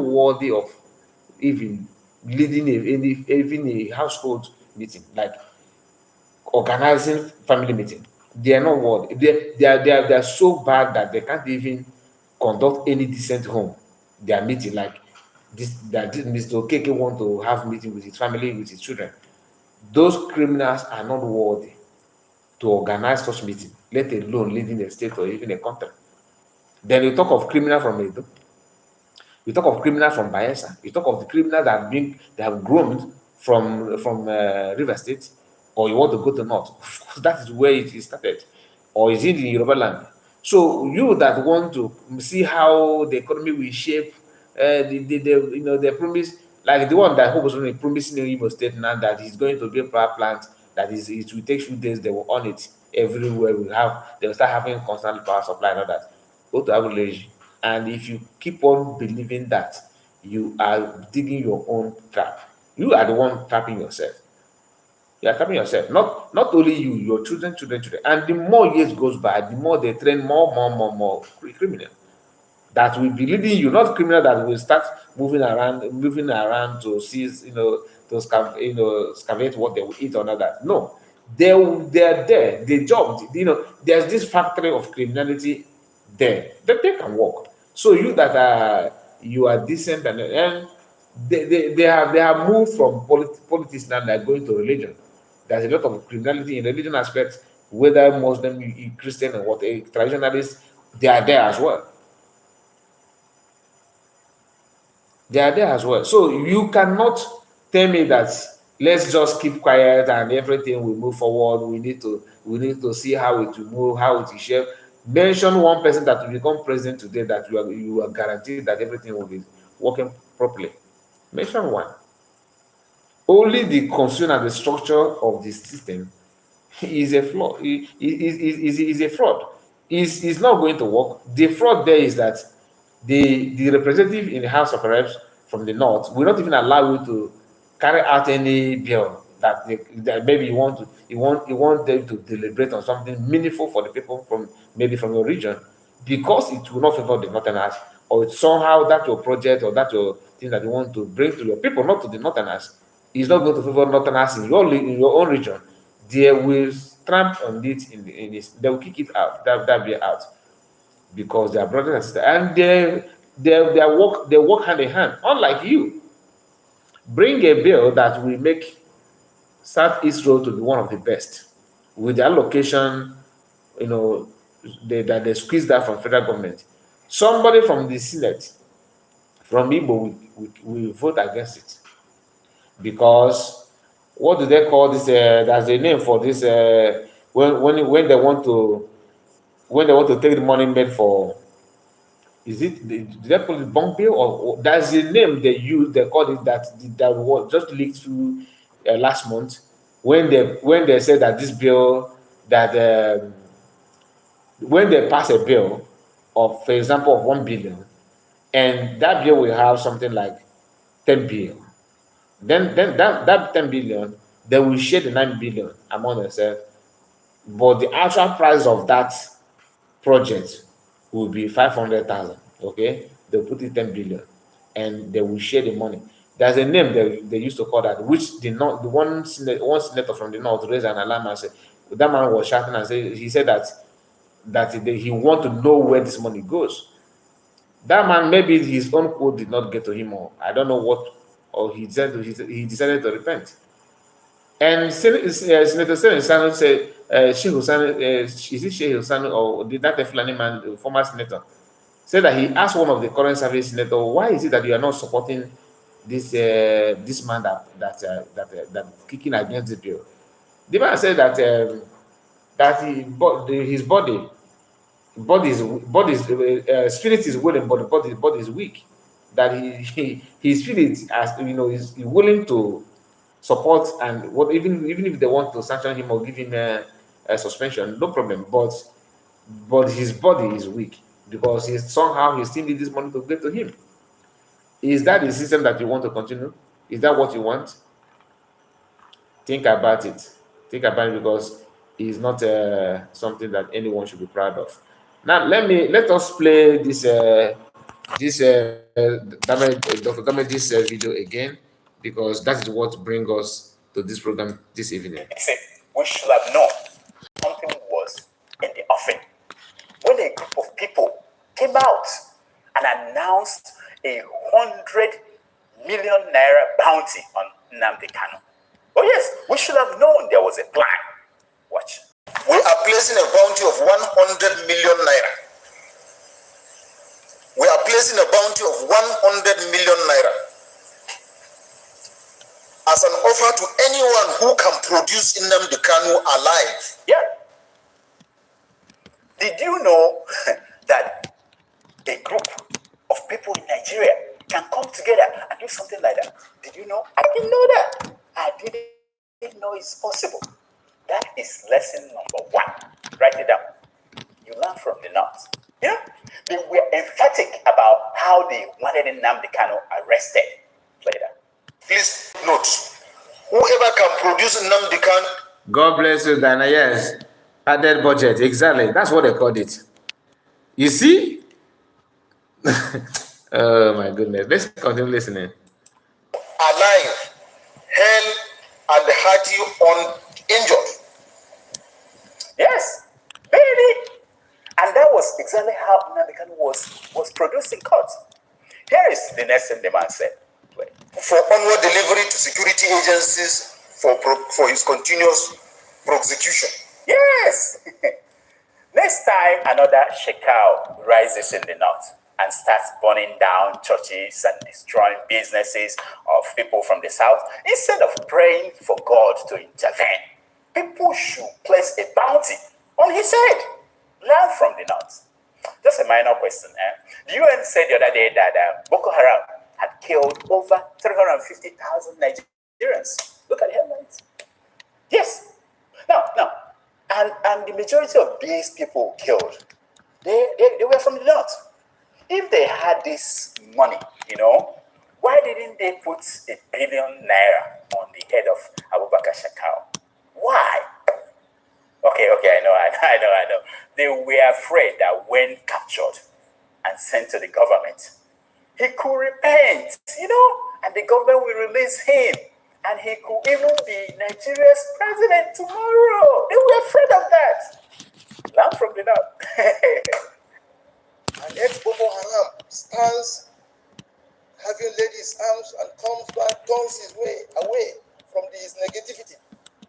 worthy of even leading even a household meeting, like organizing family meeting. They are not worthy. They are so bad that they can't even conduct any decent home. Their meeting, like this, that Mr. Okeke want to have meeting with his family, with his children. Those criminals are not worthy to organize such meeting, let alone leading a state or even a country. Then you talk of criminal from Edo, you talk of criminals from Bayelsa, you talk of the criminals that have grown from River State, or you want to go to North. Of course, that is where it is started. Or is it in Yoruba land? So you that want to see how the economy will shape, the promise, like the one that Hope was promising in Imo State now, that he's going to be a power plant, that is, it will take few days, they will on it everywhere. They will start having constant power supply and all that. Go to Aguleji. And if you keep on believing that, you are digging your own trap. You are the one trapping yourself. You are trapping yourself. Not only you, your children. And the more years goes by, the more they train more criminal that will be leading you, not criminal that will start moving around to seize, to scavenge what they will eat or not that. No, they're there. The job, there's this factory of criminality there that they can work. So you are decent and they have moved from politics now. They're going to religion. There's a lot of criminality in religion aspects, whether Muslim, Christian, or what, traditionalists, they are there as well. They are there as well. So you cannot tell me that let's just keep quiet and everything will move forward. We need to see how it will move, how it will shape. Mention one person that will become president today that you are guaranteed that everything will be working properly. Mention one. Only the constitution and the structure of the system is a flaw. Is a fraud. Is not going to work. The fraud there is that the representative in the House of Reps from the North will not even allow you to carry out any bill that maybe you want them to deliberate on something meaningful for the people from your region, because it will not favor the Northerners, or it's somehow that your project or that your thing that you want to bring to your people, not to the Northerners, is not going to favor Northerners in your own region. They will tramp on it in this. They will kick it out. That be out, because they are brothers and sisters, and they work hand in hand. Unlike you, bring a bill that will make Southeast Road to be one of the best, with the allocation, that they squeeze that from federal government. Somebody from the Senate, from Igbo, will vote against it, because what do they call this? There's a name for this. When they want to take the money made for, is it, do they call it bunk bill, or there's a name they use? They call it that was just leaked through last month, when they said that this bill, that when they pass a bill for example, of 1 billion, and that bill will have something like 10 billion. Then that 10 billion, they will share the 9 billion among themselves, but the actual price of that project will be 500,000. Okay, they'll put it 10 billion, and they will share the money. There's a name they used to call that, which the one senator from the north raised an alarm and said that man was shouting and he said that he want to know where this money goes. That man, maybe his own quote did not get to him, or I don't know what, or he decided to repent. And Senator Sanu said, Sheikh Hussain, is it Sheikh Hussain or did that Fulani man, the former senator, said that he asked one of the current service senator, why is it that you are not supporting this man that kicking against the bill? The man said that his spirit is willing, but the body is weak. That his spirit, as you know, is willing to support, and what even if they want to sanction him or give him a suspension, no problem. But his body is weak because he still needs this money to get to him. Is that the system that you want to continue? Is that what you want? Think about it. Think about it, because it's not something that anyone should be proud of. Now, let us play Dr. Damage's video again, because that is what brings us to this program this evening. We should have known something was in the offing when a group of people came out and announced a 100 million naira bounty on Nnamdi Kanu. Oh yes, we should have known there was a plan. Watch. We are placing a bounty of 100 million naira. We are placing a bounty of 100 million naira as an offer to anyone who can produce Nnamdi Kanu alive. Yeah. Did you know that a group of people in Nigeria can come together and do something like that? Did you know? I didn't know that. I didn't know it's possible. That is lesson number 1. Write it down. You learn from the north. Yeah? They were emphatic about how they wanted Nnamdi Kanu arrested. Play that. Please note, whoever can produce Nnamdi Kanu. God bless you, Dana. Yes, added budget. Exactly. That's what they called it. You see? Oh my goodness. Let's continue listening. Alive, hell, and hearty uninjured. Yes, baby. And that was exactly how Nnamdi Kanu was produced in court. Here is the next thing the man said. Wait. For onward delivery to security agencies for his continuous prosecution. Yes. Next time another shekau rises in the north and starts burning down churches and destroying businesses of people from the south, instead of praying for God to intervene, people should place a bounty on his head. Learn from the north. Just a minor question. The UN said the other day that Boko Haram had killed over 350,000 Nigerians. Look at the headlines. Yes. Now, and the majority of these people killed, they were from the north. If they had this money, why didn't they put 1 billion naira on the head of Abubakar Shekau? Why? Okay, I know. They were afraid that when captured and sent to the government, he could repent, and the government will release him, and he could even be Nigeria's president tomorrow. They were afraid of that. Learn from the north. And ex-Boko Haram stands having laid his arms and comes back, turns his way away from his negativity.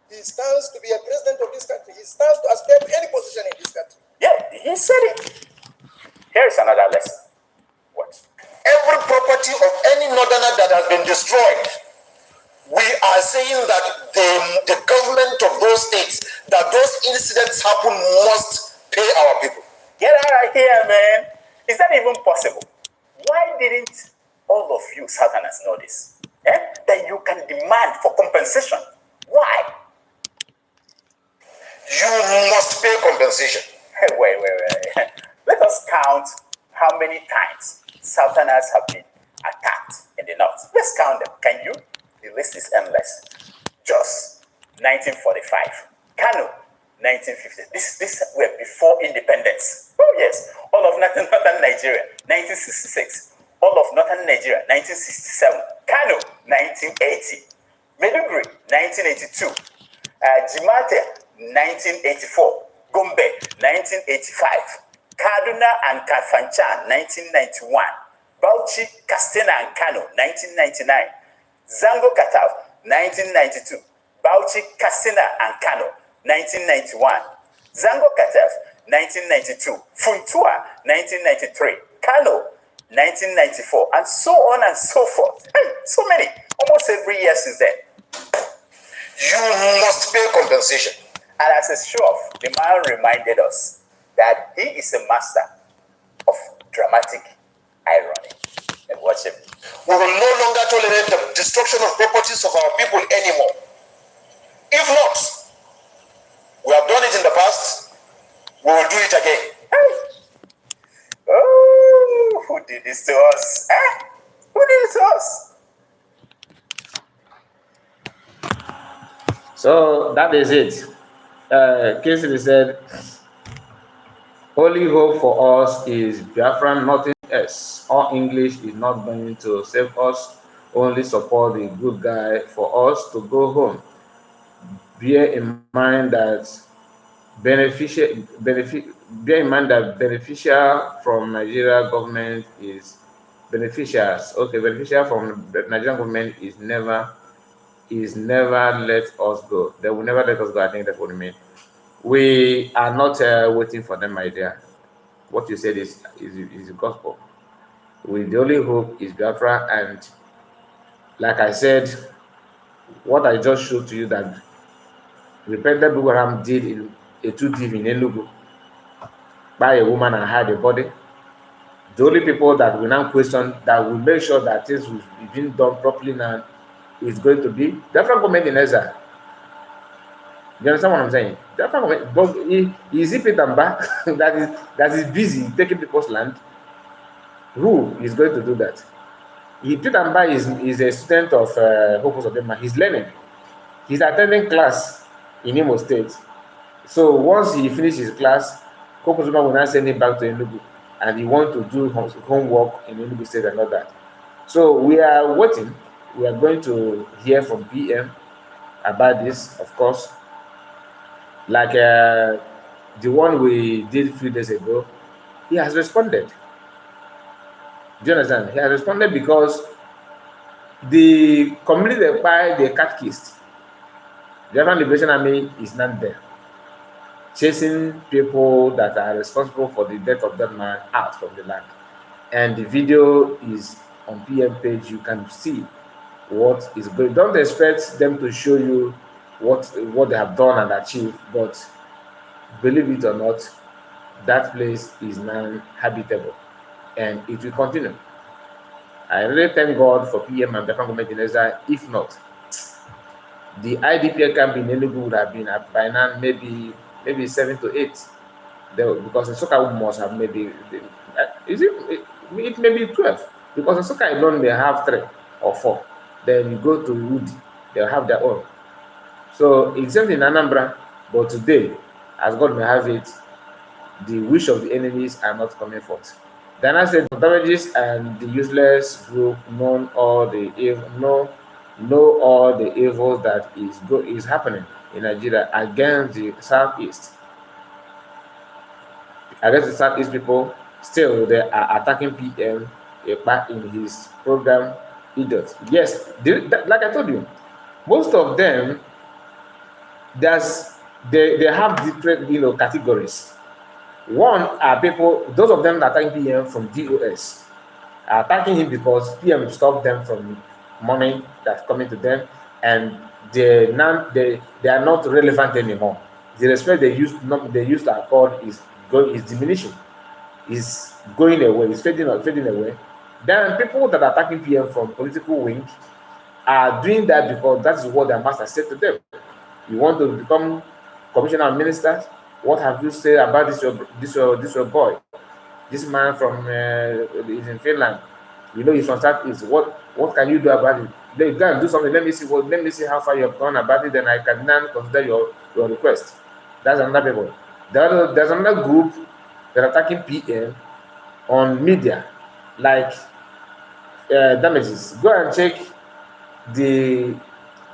He stands to be a president of this country. He stands to aspire to any position in this country. Yeah, he said it. Here's another lesson. What? Every property of any northerner that has been destroyed, we are saying that the government of those states, that those incidents happen, must pay our people. Get out of here, man. Is that even possible? Why didn't all of you Southerners know this? That you can demand for compensation. Why? You must pay compensation. Wait. Let us count how many times Southerners have been attacked in the North. Let's count them. Can you? The list is endless. Jos, 1945. Kano, 1950. This were before independence. Oh yes. All of northern Nigeria, 1966. All of northern Nigeria, 1967. Kano, 1980. Maiduguri, 1982. Jimate, 1984. Gombe, 1985. Kaduna and Kafanchan, 1991. Bauchi, Katsina and Kano, 1999. Zango Kataf, 1992. Bauchi, Katsina and Kano, 1991. Zango Kataf, 1992. Funtua, 1993. Kano, 1994. And so on and so forth. Hey, so many. Almost every year since then. You must pay compensation. And as a show-off, the man reminded us that he is a master of dramatic irony. And watch him. We will no longer tolerate the destruction of properties of our people anymore. If not, we have done it in the past, we will do it again. Hey. Oh, who did this to us? Eh? Who did it to us? So that is it. Casey said, only hope for us is Biafra, nothing else. All English is not going to save us, only support the good guy for us to go home. Bear in mind that beneficial from Nigeria government is beneficiaries. Okay, beneficial from the Nigerian government is never let us go. They will never let us go. I think that's what it means. We are not waiting for them, my dear. What you said is the gospel. The only hope is Biafra, and like I said, what I just showed to you that Repentant Boko Haram did in a 2D in Enugu by a woman and hide the body. The only people that will now question, that will make sure that things will be being done properly now, is going to be Biafra government in exile. You understand what I'm saying? Biafra government, but is it Pitamba that is busy taking people's land? Who is going to do that? Pitamba is a student of Hopus of Denmark. He's learning. He's attending class in Imo State. So once he finishes his class, Hopus of Denmark will now send him back to Enugu, and he wants to do homework in Enugu State and all that. So we are waiting. We are going to hear from PM about this, of course. Like the one we did a few days ago, he has responded. Do you understand? He has responded because the community they buy the catechist, the African Liberation Army is not there, chasing people that are responsible for the death of that man out from the land. And the video is on PM page. You can see what is going. Don't expect them to show you what they have done and achieved, but believe it or not, that place is now habitable, and it will continue. I really thank God for PM and Biafra government in exile. If not, the IDP camp in Enugu would have been by now maybe 7 to 8. Because the soccer must have maybe it may be 12, because the soccer alone may have 3 or 4. Then you go to Wood, they'll have their own. So it's same in Anambra, but today, as God may have it, the wish of the enemies are not coming forth. Then I said, the damages and the useless group know all the evils that is happening in Nigeria against the Southeast. Against the Southeast people, still they are attacking PM back in his program. Idiots. Yes, like I told you, most of them, they have different categories. One are people, those of them that are attacking PM from DOS are attacking him because PM stopped them from money that's coming to them, and they are not relevant anymore. The respect they used to accord is diminishing, is going away, is fading away. Then people that are attacking PM from political wing are doing that because that is what their master said to them. You want to become commissioner and minister? What have you said about this your boy? This man from is in Finland. You know he's from Southeast. What can you do about it? They go and do something. Let me see how far you have gone about it. Then I can now consider your request. That's another people. There's another group that are attacking PM on media, like damages. Go and check the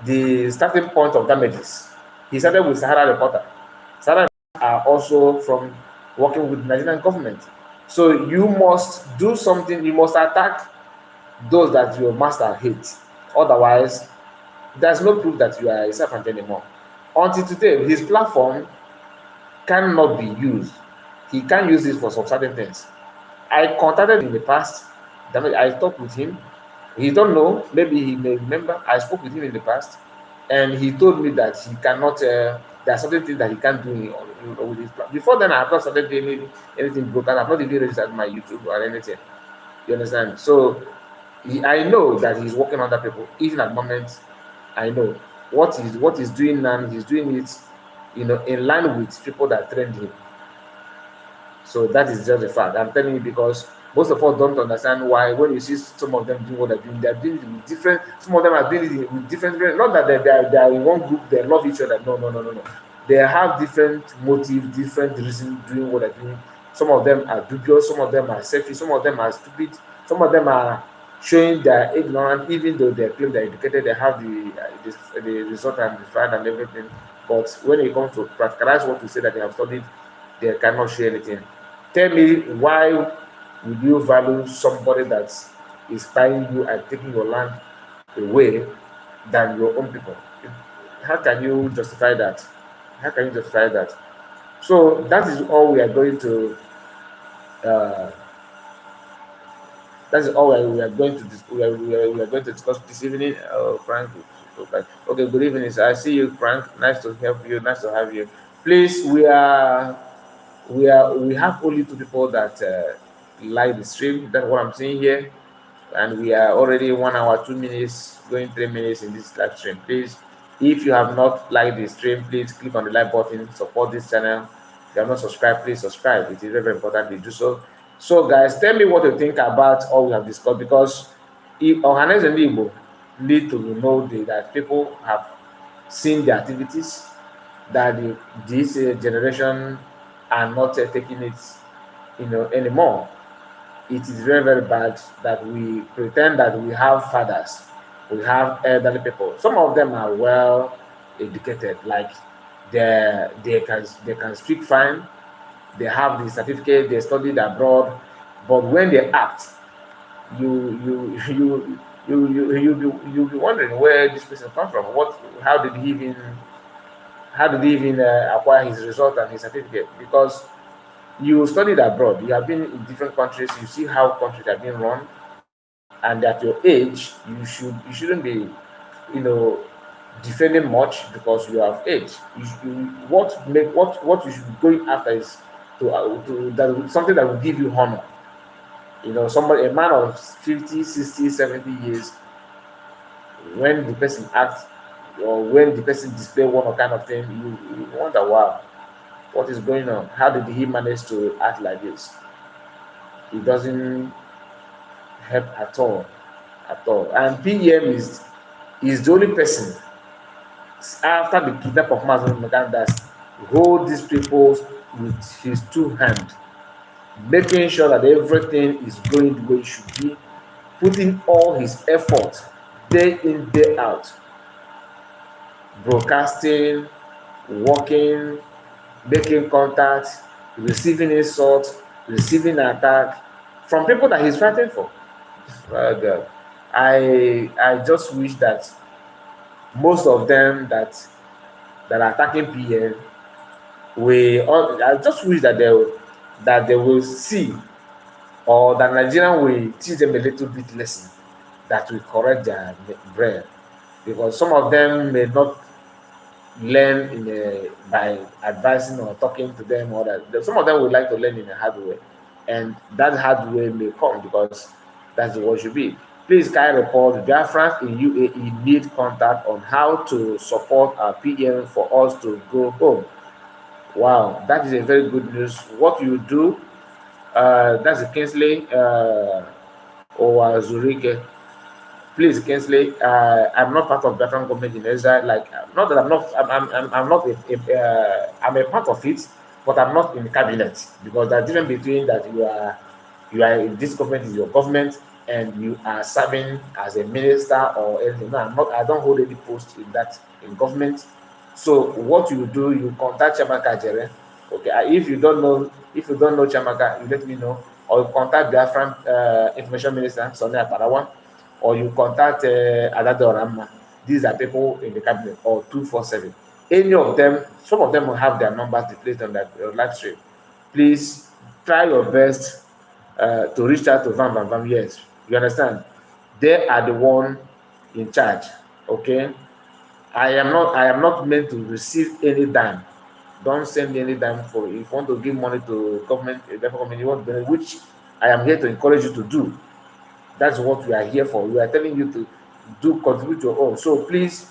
the starting point of damages. He started with Sahara Reporter. Sahara are also from working with Nigerian government. So you must do something. You must attack those that your master hates. Otherwise, there's no proof that you are a servant anymore. Until today, his platform cannot be used. He can't use it for some certain things. I contacted him in the past. I talked with him. He don't know. Maybe he may remember. I spoke with him in the past, and he told me that he cannot. There are certain things that he can't do with his plan. Before then, I have not started doing anything broken. I've not even registered my YouTube or anything. You understand? So I know that he's working under people. Even at the moment, I know what he's doing now. He's doing it, in line with people that trained him. So that is just a fact. I'm telling you because most of us don't understand why when you see some of them doing what they're doing it with different. Some of them are doing it with different. Not that they are in one group. They love each other. No, no, no, no, no. They have different motives, different reasons doing what they're doing. Some of them are dubious. Some of them are selfish. Some of them are stupid. Some of them are showing their ignorance, even though they claim they're educated. They have the result and the fact and everything. But when it comes to practicalize what we say that they have studied, they cannot share anything. Tell me why would you value somebody that is spying you and taking your land away than your own people? How can you justify that? How can you justify that? So that is all we are going to. Uh, that is all we are going to we are going to discuss this evening. Frank, okay. Good evening, sir. I see you, Frank. Nice to help you. Nice to have you. Please, we have only two people that like the stream. That's what I'm seeing here, and we are already 1 hour 2 minutes, going 3 minutes in this live stream. Please, if you have not liked the stream, please click on the like button. Support this channel. If you have not subscribed, please subscribe. It is very, very important to do so. So, guys, tell me what you think about all we have discussed because if Ohanaeze and Ndi Igbo need to know that people have seen the activities that this generation are not taking it, anymore. It is very, very bad that we pretend that we have fathers, we have elderly people. Some of them are well educated, like they can speak fine, they have the certificate, they studied abroad, but when they act, you you you you'll be wondering where this person comes from. How did he even acquire his result and his certificate? Because you studied abroad, you have been in different countries, you see how countries are being run, and at your age, you shouldn't be, you know, defending much because you have age. What you should be going after is to that something that will give you honor. A man of 50, 60, 70 years, when the person acts or when the person display one or kind of thing, you wonder, wow, what is going on? How did he manage to act like this? It doesn't help at all, at all. And PM is the only person after the kidnap of Mazin Megan that hold these people with his two hands, making sure that everything is going the way it should be, putting all his effort day in, day out, broadcasting, working, making contact, receiving insult, receiving attack from people that he's fighting for. Well, God. I just wish that most of them that are attacking PM, I just wish that they will see, or that Nigerian will teach them a little bit lesson that will correct their brain, because some of them may not learn by advising or talking to them, or that some of them would like to learn in a hard way, and that hard way may come because that's the way it should be. Please, Kai report, Biafrans in UAE need contact on how to support our PM for us to go home. Wow, that is a very good news. What you do, That's the Kingsley or Zurike. Please, Kingsley, I'm not part of Biafran government in Israel. Like, not that I'm not, I'm not, I'm a part of it, but I'm not in the cabinet, because there's difference between that you are, this government is your government, and you are serving as a minister or anything. No, I'm not, I don't hold any post in that, in government. So what you do, you contact Chamaka Jere. Okay, if you don't know Chamaka, you let me know, or you contact Biafran information minister, Sonia Parawan, or you contact Adadorama. These are people in the cabinet, or 247. Any of them, some of them will have their numbers displayed on that live stream. Please try your best to reach out to Vam. Yes, you understand? They are the one in charge. Okay, I am not meant to receive any dime. Don't send me any dime for, if you want to give money to government, you want to, which I am here to encourage you to do. That's what we are here for. We are telling you to do, contribute your own. So please,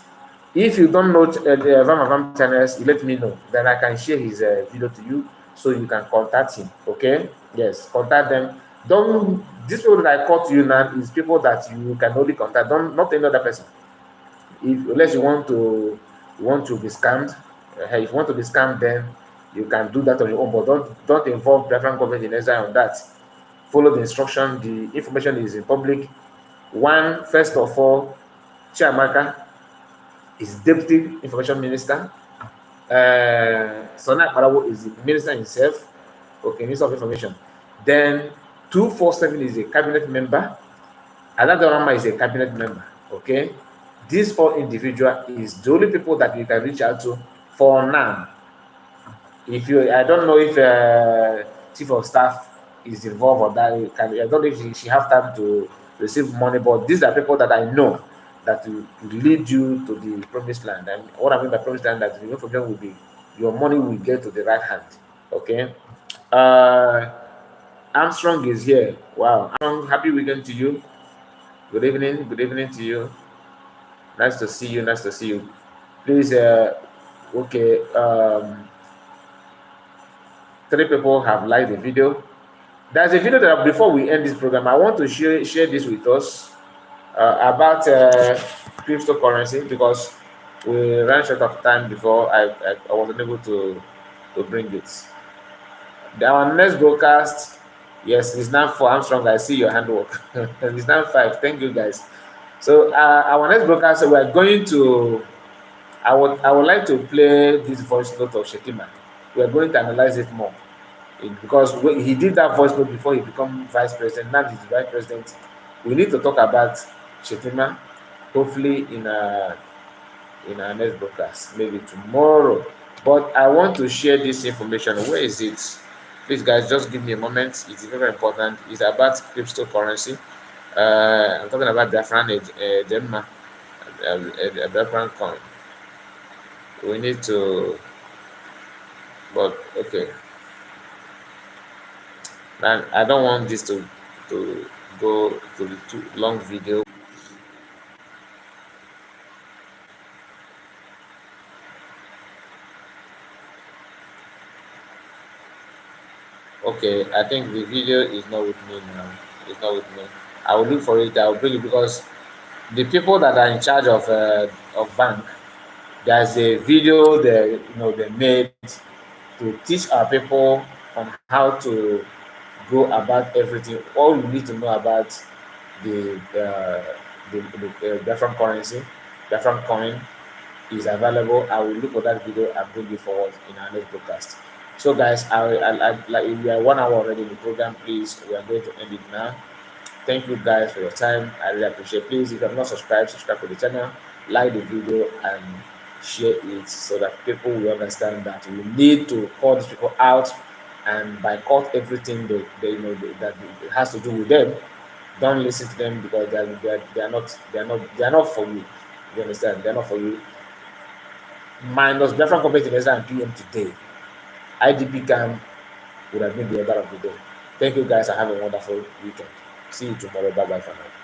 if you don't know Vam channels, you let me know. Then I can share his video to you, so you can contact him. Okay? Yes, contact them. Don't, these people that I call to you now is people that you can only contact. Don't, not any other person. If, unless you want to be scammed, if you want to be scammed, then you can do that on your own. But don't involve Biafran government in Israel on that. Follow the instruction. The information is in public. One, first of all, Chiamaka is Deputy Information Minister. Sona Parawo is the Minister himself. Okay, Minister of Information. Then 247 is a cabinet member. Adadorama is a cabinet member. Okay, these four individuals is the only people that you can reach out to for now. If you, I don't know if chief of staff is involved or that. I don't know if she have time to receive money, but these are people that I know that will lead you to the promised land. And what I mean by promised land, that the information will be, your money will get to the right hand. Okay. Armstrong is here. Wow. Armstrong, happy weekend to you. Good evening. Good evening to you. Nice to see you. Nice to see you. Please, okay. 3 people have liked the video. There's a video that, before we end this program, I want to share this with us about cryptocurrency, because we ran short of time before I wasn't able to bring it. Our next broadcast, yes, it's now 4. Armstrong, I see your handwork. It's now 5. Thank you, guys. So our next broadcast, we are going to, I would like to play this voice note of Shetima. We are going to analyze it more, because he did that voice note before he became vice president. Now he's vice president. We need to talk about Shetima, hopefully in our next broadcast, maybe tomorrow. But I want to share this information. Where is it? Please, guys, just give me a moment. It's very important. It's about cryptocurrency. I'm talking about Biafran Biafran coin. We need to, but okay. And I don't want this to go to the too long video. Okay, I think the video is not with me now. It's not with me. I will look for it. I will bring it, because the people that are in charge of bank, there's a video that they made to teach our people on how to go about everything. All you need to know about the Biafran currency, Biafran coin, is available. I will look for that video and bring it forward in our next broadcast. So, guys, I like, we are 1 hour already in the program. Please, we are going to end it now. Thank you, guys, for your time. I really appreciate it. Please, if you have not subscribed, subscribe to the channel, like the video, and share it, so that people will understand that we need to call these people out and boycott everything that it has to do with them. Don't listen to them, because they are not for you. You understand? They are not for you. Minus Biafran competitors and PM today, IDP camp would have been the order of the day. Thank you, guys, and have a wonderful weekend. See you tomorrow. Bye bye for now.